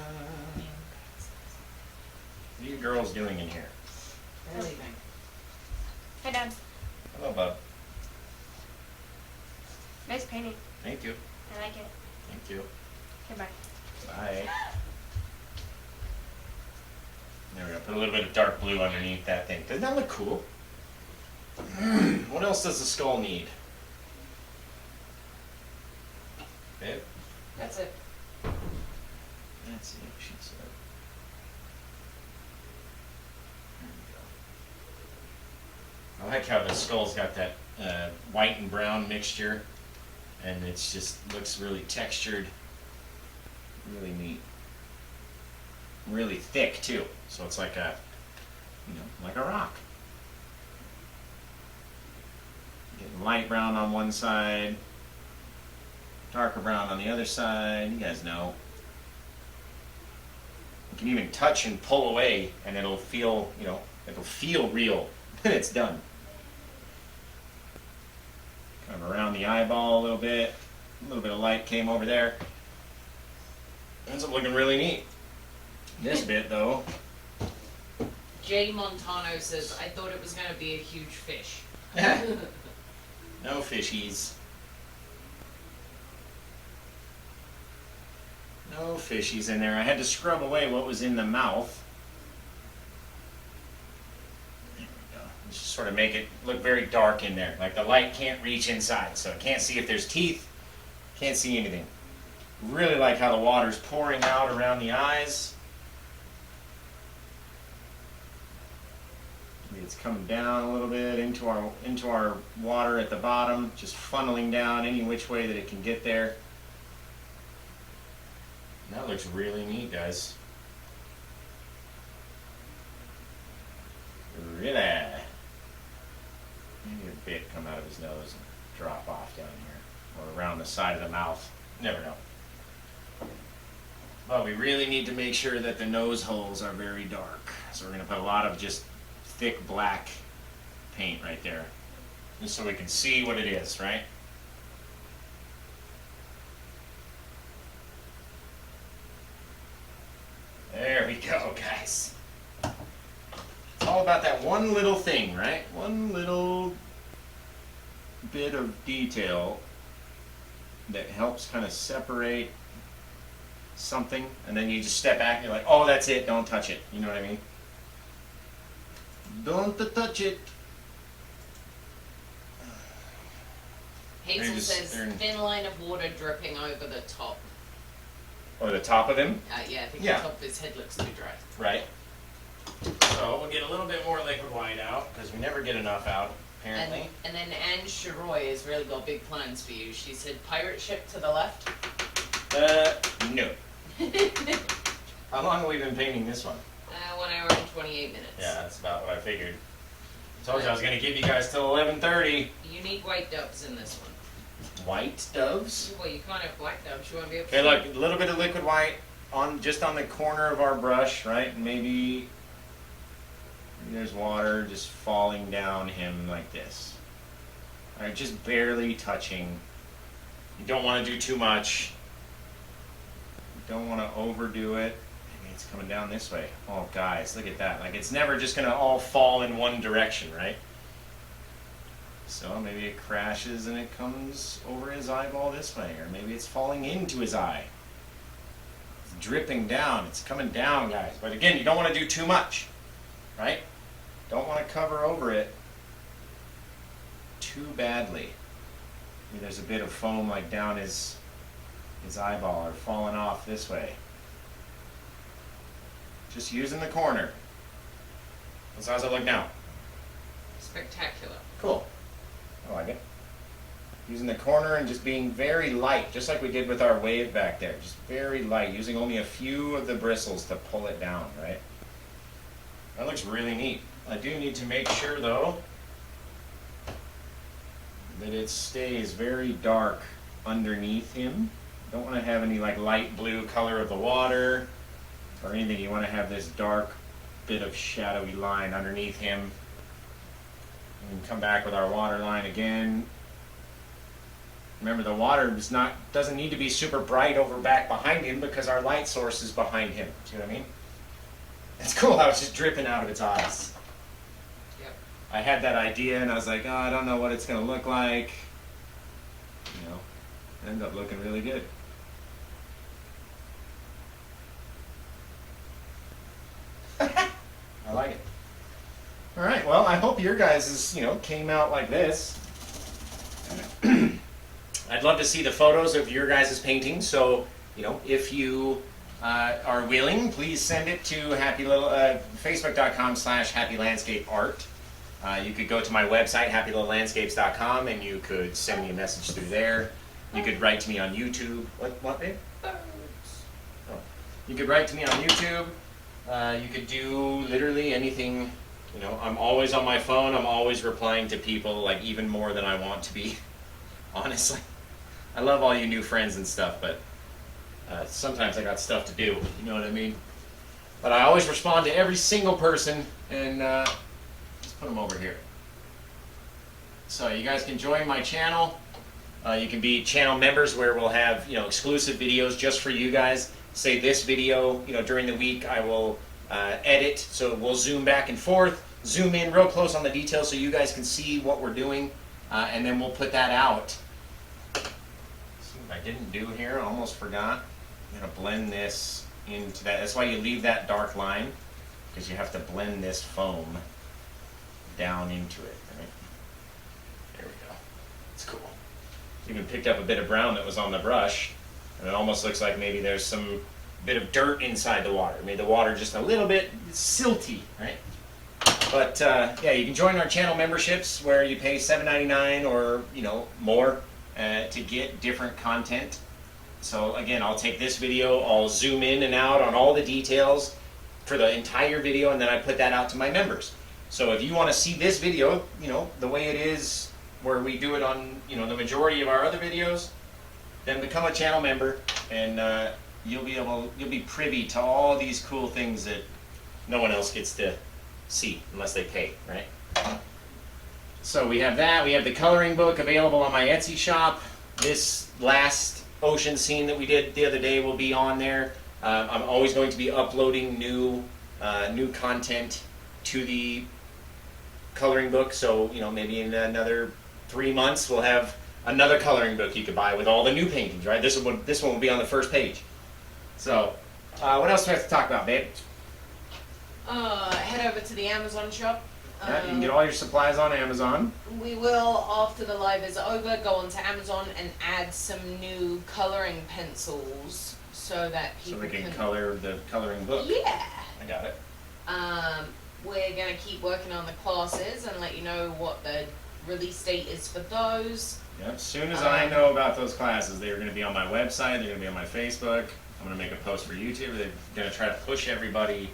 What are you girls doing in here? They're leaving. Hi, Dad. Hello, bub. Nice painting. Thank you. I like it. Thank you. Okay, bye. Bye. There we go. Put a little bit of dark blue underneath that thing. Doesn't that look cool? What else does the skull need? Babe? That's it. That's it, she said. There we go. I like how the skull's got that white and brown mixture, and it's just looks really textured. Really neat. really thick too. So it's like a, like a rock. Getting light brown on one side, darker brown on the other side. You guys know. You can even touch and pull away, and it'll feel, it'll feel real when it's done. Kind of around the eyeball a little bit of light came over there. Ends up looking really neat. This bit though. Jay Montano says, I thought it was going to be a huge fish. No fishies. No fishies in there. I had to scrub away what was in the mouth. There we go. Just sort of make it look very dark in there. Like the light can't reach inside. So it can't see if there's teeth. Can't see anything. Really like how the water's pouring out around the eyes. It's coming down a little bit into our water at the bottom, just funneling down any which way that it can get there. And that looks really neat, guys. Really. Maybe a bit come out of his nose and drop off down here, or around the side of the mouth. Never know. But we really need to make sure that the nose holes are very dark. So we're going to put a lot of just thick black paint right there, just so we can see what it is, right? There we go, guys. It's all about that one little thing, right? One little bit of detail that helps kind of separate something, and then you just step back and you're like, oh, that's it, don't touch it. You know what I mean? Don't touch it. Hazel says, thin line of water dripping over the top. Or the top of him? Yeah, I think the top of his head looks too dry. Right. So we'll get a little bit more liquid white out, because we never get enough out, apparently. And then Anne Sharoy has really got big plans for you. She said, pirate ship to the left? No. How long have we been painting this one? 1 hour and 28 minutes. Yeah, that's about what I figured. I told you I was going to give you guys till 11:30. You need white doves in this one. White doves? Well, you can't have black doves. You want to be able to... Okay, look, a little bit of liquid white just on the corner of our brush, right? Maybe there's water just falling down him like this. All right, just barely touching. You don't want to do too much. You don't want to overdo it. Maybe it's coming down this way. Oh, guys, look at that. Like, it's never just going to all fall in one direction, right? So maybe it crashes and it comes over his eyeball this way, or maybe it's falling into his eye. It's dripping down. It's coming down, guys. But again, you don't want to do too much, right? Don't want to cover over it too badly. Maybe there's a bit of foam like down his eyeball or falling off this way. Just using the corner. So how's it look now? Spectacular. Cool. I like it. Using the corner and just being very light, just like we did with our wave back there. Just very light, using only a few of the bristles to pull it down, right? That looks really neat. I do need to make sure, though, that it stays very dark underneath him. Don't want to have any like light blue color of the water or anything. You want to have this dark bit of shadowy line underneath him. And come back with our water line again. Remember, the water doesn't need to be super bright over back behind him because our light source is behind him. See what I mean? It's cool how it's just dripping out of its eyes. Yep. I had that idea and I was like, oh, I don't know what it's going to look like. You know, it ended up looking really good. I like it. All right, well, I hope your guys' came out like this. I'd love to see the photos of your guys' paintings, so, if you are willing, please send it to facebook.com/happylandscapeart. You could go to my website, happylittlelandscapes.com, and you could send me a message through there. You could write to me on YouTube. What, babe? Birds. Oh. You could write to me on YouTube. You could do literally anything. You know, I'm always on my phone. I'm always replying to people, like even more than I want to be. Honestly, I love all you new friends and stuff, but sometimes I got stuff to do. You know what I mean? But I always respond to every single person, and just put them over here. So you guys can join my channel. You can be channel members, where we'll have, you know, exclusive videos just for you guys. Say this video, you know, during the week I will edit, so we'll zoom back and forth, zoom in real close on the details so you guys can see what we're doing, and then we'll put that out. See what I didn't do here, I almost forgot. I'm gonna blend this into that. That's why you leave that dark line, because you have to blend this foam down into it. Right? There we go. It's cool. Even picked up a bit of brown that was on the brush, and it almost looks like maybe there's some bit of dirt inside the water. Made the water just a little bit silty, right? But yeah, you can join our channel memberships, where you pay $7.99 or, you know, more to get different content. So again, I'll take this video, I'll zoom in and out on all the details for the entire video, and then I put that out to my members. So if you want to see this video, you know, the way it is, where we do it on, you know, the majority of our other videos, then become a channel member, and you'll be privy to all these cool things that no one else gets to see unless they pay, right? So we have that. We have the coloring book available on my Etsy shop. This last ocean scene that we did the other day will be on there. I'm always going to be uploading new content to the coloring book. So, you know, maybe in another 3 months we'll have another coloring book you could buy with all the new paintings, right? This one will be on the first page. So, what else do we have to talk about, babe? Head over to the Amazon shop. Yeah, you can get all your supplies on Amazon. We will, after the live is over, go onto Amazon and add some new coloring pencils so that people so they can color the coloring book. Yeah. I got it. We're going to keep working on the classes and let you know what the release date is for those. Yep. As soon as I know about those classes, they're going to be on my website. They're going to be on my Facebook. I'm going to make a post for YouTube. They're going to try to push everybody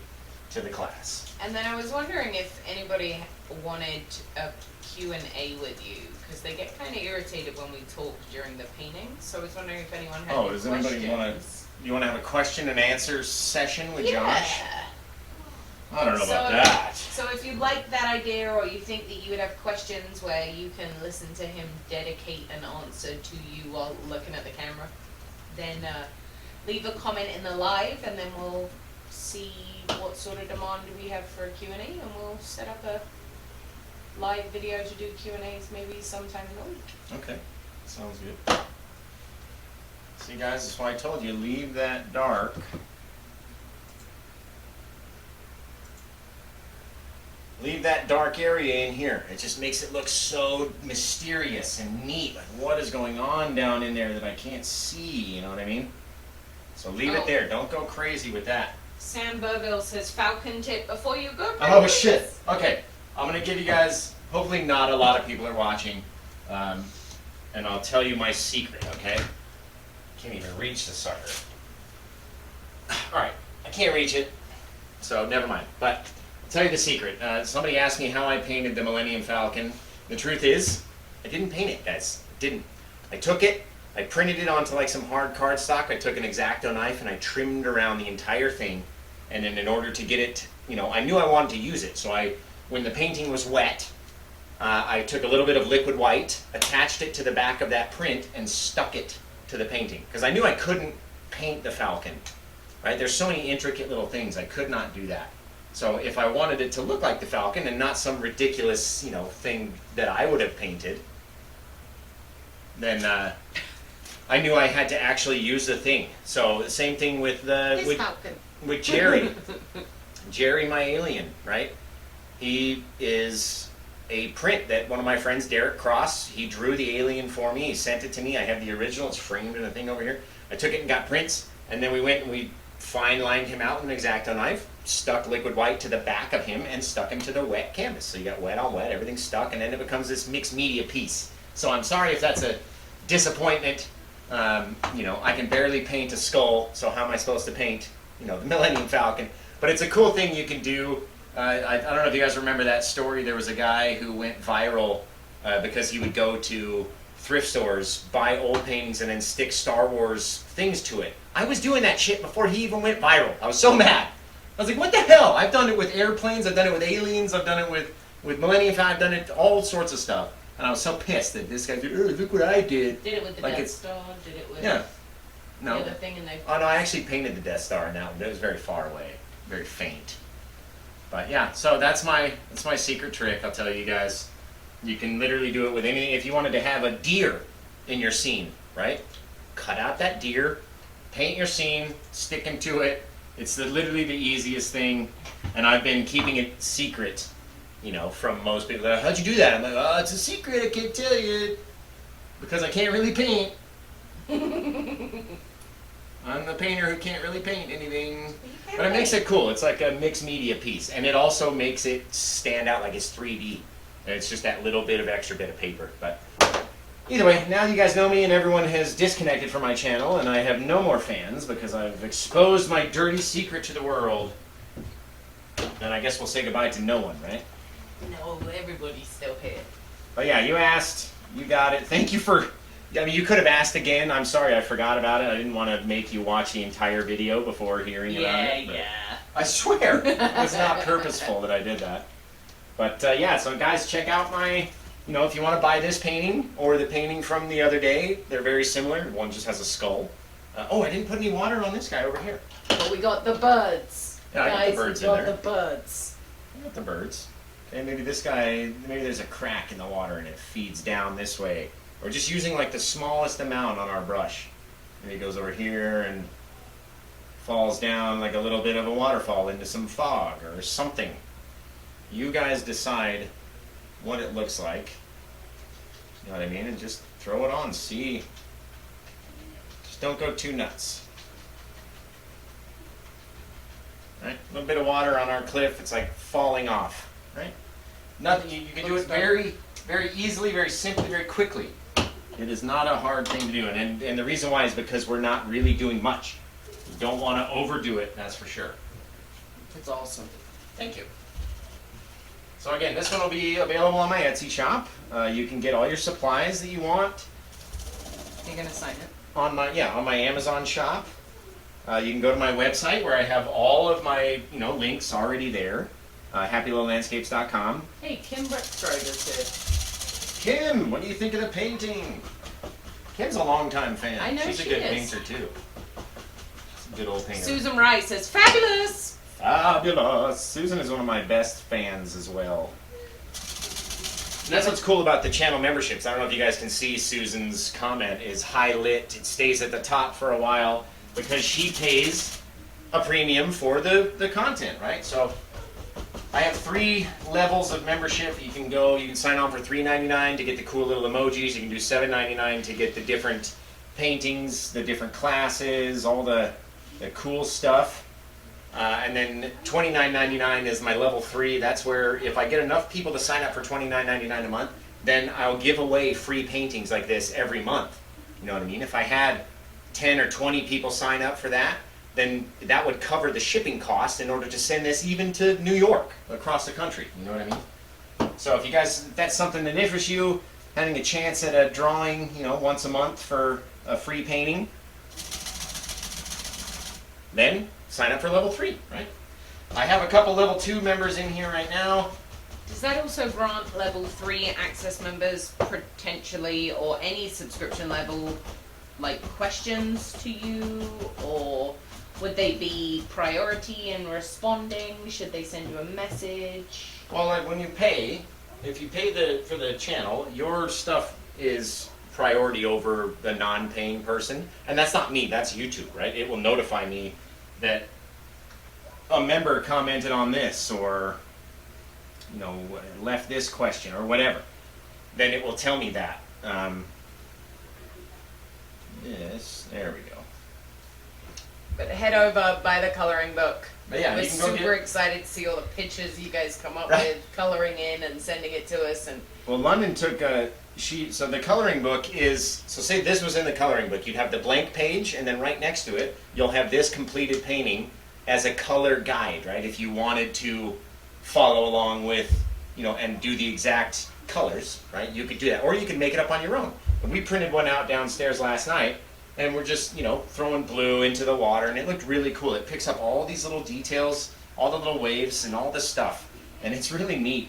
to the class. And then I was wondering if anybody wanted a Q&A with you, because they get kind of irritated when we talk during the painting. So I was wondering if anyone had any does questions. anybody want to? You want to have a question and answer session with Josh? I don't know about that. So if you like that idea, or you think that you would have questions where you can listen to him dedicate an answer to you while looking at the camera, then leave a comment in the live, and then we'll see what sort of demand we have for a Q&A, and we'll set up a live video to do Q&As maybe sometime in the week. Okay, sounds good. See guys, that's why I told you, leave that dark. Leave that dark area in here. It just makes it look so mysterious and neat. Like, what is going on down in there that I can't see, you know what I mean? So leave it there, don't go crazy with that. Sam Burville says, Falcon tip before you go. Oh shit, okay. I'm gonna give you guys, hopefully not a lot of people are watching, and I'll tell you my secret, okay? Can't even reach the sucker. Alright, I can't reach it, so never mind. But I'll tell you the secret. Somebody asked me how I painted the Millennium Falcon. The truth is, I didn't paint it, guys. I didn't. I took it, I printed it onto like some hard cardstock. I took an X-Acto knife and I trimmed around the entire thing. And then in order to get it, you know, I knew I wanted to use it. So when the painting was wet, I took a little bit of liquid white, attached it to the back of that print, and stuck it to the painting. Because I knew I couldn't paint the Falcon, right? There's so many intricate little things, I could not do that. So if I wanted it to look like the Falcon and not some ridiculous, you know, thing that I would have painted, then I knew I had to actually use the thing. So the same thing with with Jerry. Jerry, my alien, right? He is a print that one of my friends, Derek Cross, he drew the alien for me. He sent it to me. I have the original. It's framed in a thing over here. I took it and got prints, and then we went and we fine lined him out with an X-Acto knife, stuck liquid white to the back of him, and stuck him to the wet canvas. So you got wet on wet, everything's stuck, and then it becomes this mixed media piece. So I'm sorry if that's a disappointment. You know, I can barely paint a skull, so how am I supposed to paint, you know, the Millennium Falcon? But it's a cool thing you can do. I don't know if you guys remember that story. There was a guy who went viral because he would go to thrift stores, buy old paintings, and then stick Star Wars things to it. I was doing that shit before he even went viral. I was so mad. I was like, what the hell? I've done it with airplanes, I've done it with aliens, I've done it with Millennium, I've done it all sorts of stuff. And I was so pissed that this guy did, oh, look what I did. Did it with the Like Death Star? Did it with Yeah. the No. other thing? And they Oh no, I actually painted the Death Star in that one. It was very far away, very faint. But yeah, so that's my secret trick. I'll tell you guys. You can literally do it with anything. If you wanted to have a deer in your scene, right? Cut out that deer, paint your scene, stick him to it. It's literally the easiest thing, and I've been keeping it secret, you know, from most people. They're like, how'd you do that? I'm like, oh, it's a secret. I can't tell you because I can't really paint. I'm the painter who can't really paint anything. But it makes it cool. It's like a mixed media piece. And it also makes it stand out like it's 3D. And it's just that little bit of extra bit of paper. But either way, now you guys know me and everyone has disconnected from my channel and I have no more fans because I've exposed my dirty secret to the world. Then I guess we'll say goodbye to no one, right? No, everybody's still here. But yeah, you asked. You got it. Thank you for... I mean, you could have asked again. I'm sorry I forgot about it. I didn't want to make you watch the entire video before hearing about it. Yeah. I swear, it was not purposeful that I did that. But yeah, so guys, check out my, you know, if you want to buy this painting or the painting from the other day, they're very similar. One just has a skull. Oh, I didn't put any water on this guy over here. But we got the birds. Yeah, I got Guys, the birds we in got there. the birds. I got the birds. Okay, maybe this guy, maybe there's a crack in the water and it feeds down this way. We're just using like the smallest amount on our brush. Maybe it goes over here and falls down like a little bit of a waterfall into some fog or something. You guys decide what it looks like. You know what I mean? And just throw it on. See. Just don't go too nuts. Right? A little bit of water on our cliff. It's like falling off. Right? Nothing. You can do it very, very easily, very simply, very quickly. It is not a hard thing to do, and the reason why is because we're not really doing much. You don't want to overdo it, that's for sure. It's awesome. Thank you. So again, this one will be available on my Etsy shop. You can get all your supplies that you want You're gonna sign it. on my Amazon shop. You can go to my website where I have all of my links already there. HappyLittleLandscapes.com. Hey, Kim Brextroder's here. Kim, what do you think of the painting? Kim's a longtime fan. I know She's she a good is. painter too. She's a good old painter. Susan Wright says, fabulous! Fabulous. Susan is one of my best fans as well. And that's what's cool about the channel memberships. I don't know if you guys can see Susan's comment is high lit. It stays at the top for a while because she pays a premium for the content, right? So I have 3 levels of membership. You can sign on for $3.99 to get the cool little emojis. You can do $7.99 to get the different paintings, the different classes, all the cool stuff. And then $29.99 is my level 3. That's where if I get enough people to sign up for $29.99 a month, then I'll give away free paintings like this every month. You know what I mean? If I had 10 or 20 people sign up for that, then that would cover the shipping cost in order to send this even to New York, across the country. You know what I mean? So if you guys, if that's something that interests you, having a chance at a drawing, once a month for a free painting, then sign up for level 3, right? I have a couple level 2 members in here right now. Does that also grant level 3 access members potentially, or any subscription level, like questions to you, or would they be priority in responding? Should they send you a message? Well, like when you pay, if you pay for the channel, your stuff is priority over the non-paying person. And that's not me, that's YouTube, right? It will notify me that a member commented on this or left this question or whatever. Then it will tell me that. Yes, there we go. But head over, buy the coloring book. But yeah, We're you can go super get... excited to see all the pictures you guys come up Right. with, coloring in and sending it to us. And Well, London took a sheet, so the coloring book is, so say this was in the coloring book, you'd have the blank page, and then right next to it, you'll have this completed painting, as a color guide, right? If you wanted to follow along with, and do the exact colors, right? You could do that, or you could make it up on your own. And we printed one out downstairs last night, and we're just, throwing blue into the water, and it looked really cool. It picks up all these little details, all the little waves, and all this stuff, and it's really neat.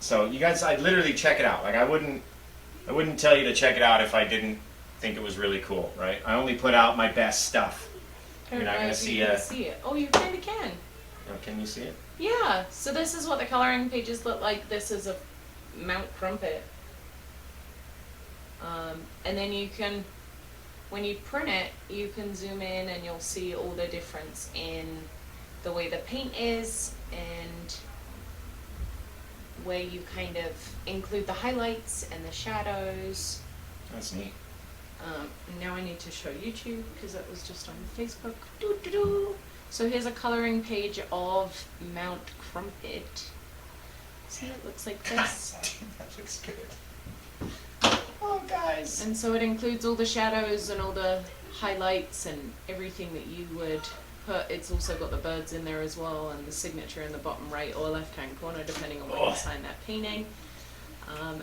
So you guys, I'd literally check it out. Like I wouldn't tell you to check it out if I didn't think it was really cool, right? I only put out my best stuff. You're not gonna see it. Oh, you kind of can. Oh, can you see it? Yeah. So this is what the coloring pages look like. This is a Mount Crumpet. And then you can, when you print it, you can zoom in and you'll see all the difference in the way the paint is and where you kind of include the highlights and the shadows. That's neat. Now I need to show YouTube because that was just on Facebook. Doo-doo-doo. So here's a coloring page of Mount Crumpet. See, it looks like this. That looks good. Oh, guys. And so it includes all the shadows and all the highlights and everything that you would put. It's also got the birds in there as well and the signature in the bottom right or left-hand corner, depending on where you sign that painting.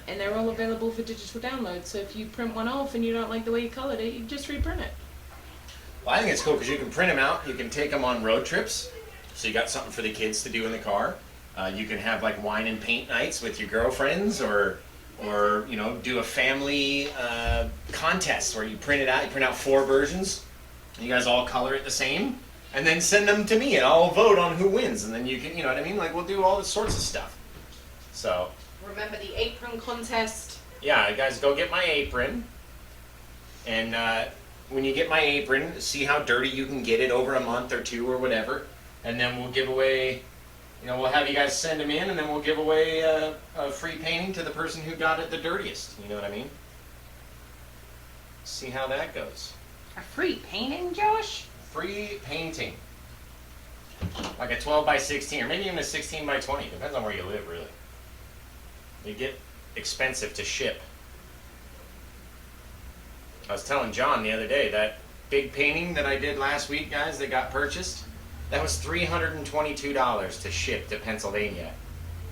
And they're all available for digital download. So if you print one off and you don't like the way you colored it, you just reprint it. Well, I think it's cool because you can print them out. You can take them on road trips. So you got something for the kids to do in the car. You can have like wine and paint nights with your girlfriends, or do a family contest where you print it out. You print out 4 versions. You guys all color it the same, and then send them to me, and I'll vote on who wins. And then you can, what I mean? Like we'll do all sorts of stuff. So. Remember the apron contest? Yeah, guys, go get my apron. And when you get my apron, see how dirty you can get it over a month or 2 or whatever. And then we'll give away, we'll have you guys send them in, and then we'll give away a free painting to the person who got it the dirtiest. You know what I mean? See how that goes. A free painting, Josh? Free painting. Like a 12 by 16, or maybe even a 16 by 20. Depends on where you live, really. They get expensive to ship. I was telling John the other day, that big painting that I did last week, guys, that got purchased, that was $322 to ship to Pennsylvania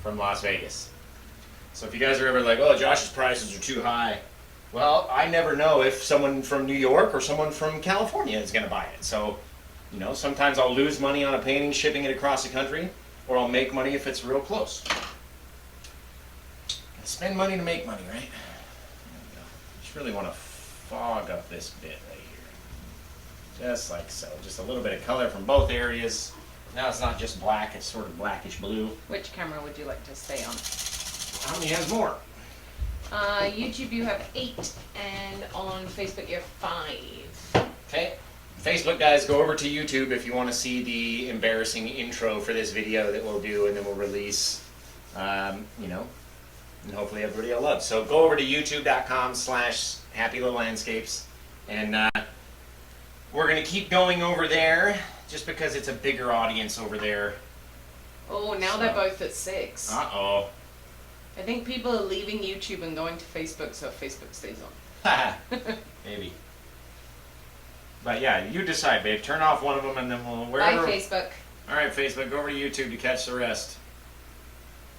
from Las Vegas. So if you guys are ever like, oh, Josh's prices are too high, well, I never know if someone from New York or someone from California is going to buy it. So, sometimes I'll lose money on a painting shipping it across the country, or I'll make money if it's real close. Spend money to make money, right? There we go. Just really want to fog up this bit right here. Just like so. Just a little bit of color from both areas. Now it's not just black, it's sort of blackish blue. Which camera would you like to stay on? How many has more? YouTube you have 8, and on Facebook you have 5. Okay. Facebook, guys, go over to YouTube if you want to see the embarrassing intro for this video that we'll do, and then we'll release, and hopefully everybody will love. So go over to youtube.com/happylittlelandscapes, and we're going to keep going over there just because it's a bigger audience over there. Oh, now they're both at 6. Uh-oh. I think people are leaving YouTube and going to Facebook, so Facebook stays on. Maybe. But yeah, you decide, babe. Turn off one of them, and then we'll... wherever. Bye, Facebook. All right, Facebook, go over to YouTube to catch the rest.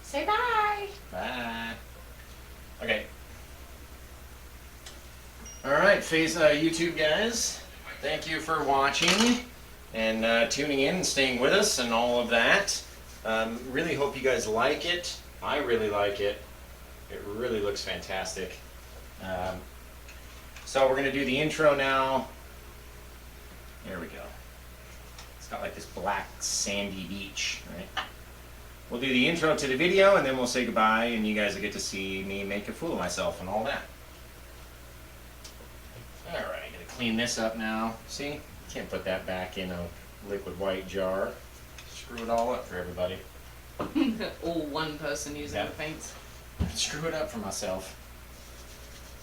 Say bye. Bye. Okay. All right, YouTube guys. Thank you for watching and tuning in and staying with us and all of that. Really hope you guys like it. I really like it. It really looks fantastic. So we're going to do the intro now. There we go. It's got like this black sandy beach, right? We'll do the intro to the video, and then we'll say goodbye, and you guys will get to see me make a fool of myself and all that. Alright, I gotta clean this up now. See? Can't put that back in a liquid white jar. Screw it all up for everybody. All one person using the paints. Screw it up for myself.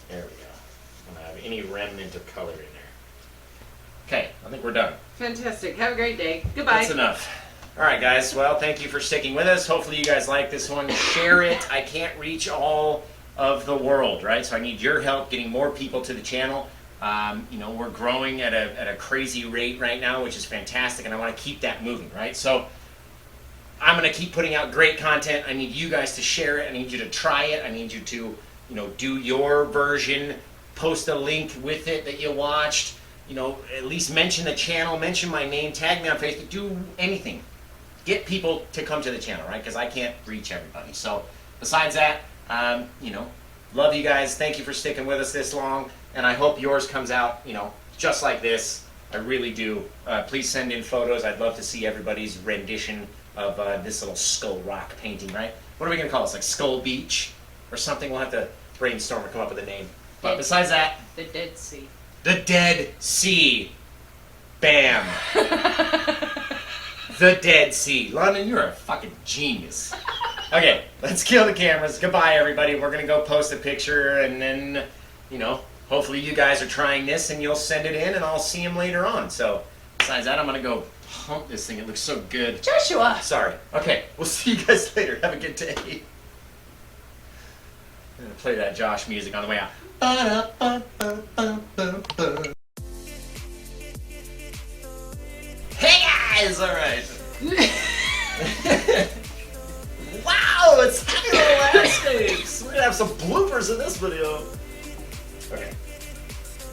There we go. I don't have any remnant of color in there. Okay, I think we're done. Fantastic. Have a great day. Goodbye. That's enough. Alright guys, well thank you for sticking with us. Hopefully you guys like this one. Share it. I can't reach all of the world, right? So I need your help getting more people to the channel. You know, we're growing at a crazy rate right now, which is fantastic, and I want to keep that moving, right? So I'm going to keep putting out great content. I need you guys to share it. I need you to try it. I need you to, you know, do your version, post a link with it that you watched, you know, at least mention the channel, mention my name, tag me on Facebook, do anything. Get people to come to the channel, right? Because I can't reach everybody. So besides that, you know, love you guys. Thank you for sticking with us this long. And I hope yours comes out, you know, just like this. I really do. Please send in photos. I'd love to see everybody's rendition of this little skull rock painting, right? What are we going to call this? Like Skull Beach or something? We'll have to brainstorm or come up with a name. But besides that... The Dead Sea. The Dead Sea. Bam. The Dead Sea. London, you're a fucking genius. Okay, let's kill the cameras. Goodbye, everybody. We're going to go post a picture, and then, you know, hopefully you guys are trying this, and you'll send it in, and I'll see them later on. So, besides that, I'm going to go hump this thing. It looks so good. Joshua! Sorry. Okay, we'll see you guys later. Have a good day. I'm going to play that Josh music on the way out. Hey guys! Alright. Wow, it's Happy Little Landscapes! We're gonna have some bloopers in this video. Okay.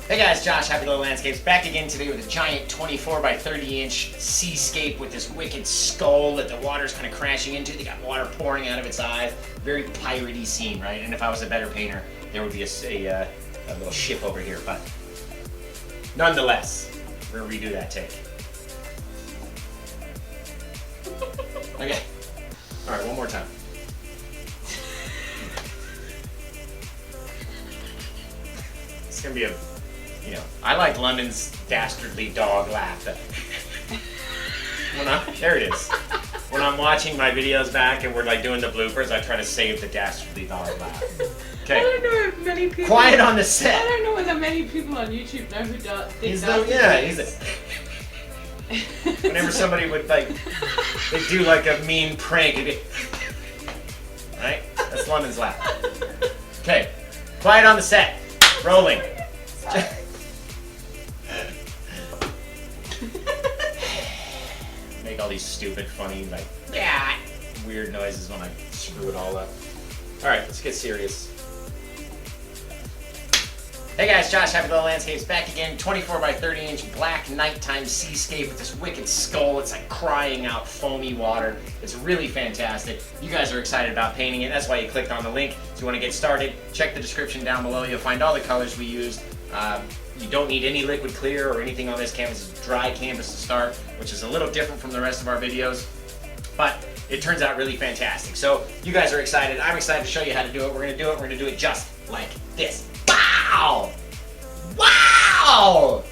Hey guys, Josh, Happy Little Landscapes, back again today with a giant 24 by 30 inch seascape with this wicked skull that the water's kind of crashing into. They got water pouring out of its eyes. Very piratey scene, right? And if I was a better painter, there would be a little ship over here, but nonetheless, we're gonna redo that take. Okay. Alright, one more time. It's gonna be a, you know, I like London's dastardly dog laugh. There it is. When I'm watching my videos back and we're like doing the bloopers, I try to save the dastardly dog laugh. Okay. I don't know if many people... Quiet on the set. I don't know whether many people on YouTube know who He's the, yeah, he's a... Whenever somebody would like, they do like a mean prank, it'd be, right? That's London's laugh. Okay, quiet on the set. Rolling. Make all these stupid, funny, like, yeah, weird noises when I screw it all up. All right, let's get serious. Hey guys, Josh, Happy Little Landscapes, back again. 24 by 30 inch black nighttime seascape with this wicked skull. It's like crying out foamy water. It's really fantastic. You guys are excited about painting it. That's why you clicked on the link. If you want to get started, check the description down below. You'll find all the colors we used. You don't need any liquid clear or anything on this canvas. It's dry canvas to start, which is a little different from the rest of our videos. But it turns out really fantastic. So you guys are excited. I'm excited to show you how to do it. We're going to do it. We're going to do it just like this. Wow! Wow!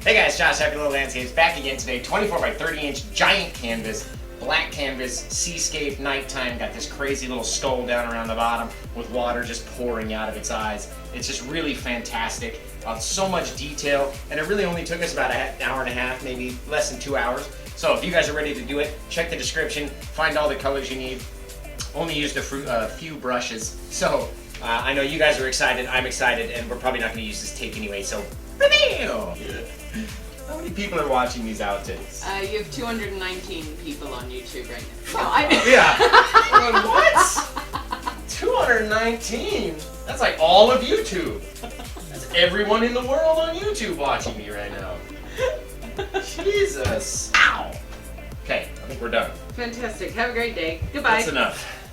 Hey guys, Josh, Happy Little Landscapes, back again today. 24 by 30 inch giant canvas, black canvas, seascape, nighttime. Got this crazy little skull down around the bottom with water just pouring out of its eyes. It's just really fantastic. So much detail, and it really only took us about an hour and a half, maybe less than 2 hours. So if you guys are ready to do it, check the description, find all the colors you need. Only used a few brushes. So I know you guys are excited, I'm excited, and we're probably not going to use this take anyway, so reveal! How many people are watching these outtakes? You have 219 people on YouTube right now. No, I Yeah. What? 219? That's like all of YouTube. That's everyone in the world on YouTube watching me right now. Jesus. Ow. Okay, I think we're done. Fantastic. Have a great day. Goodbye. That's enough.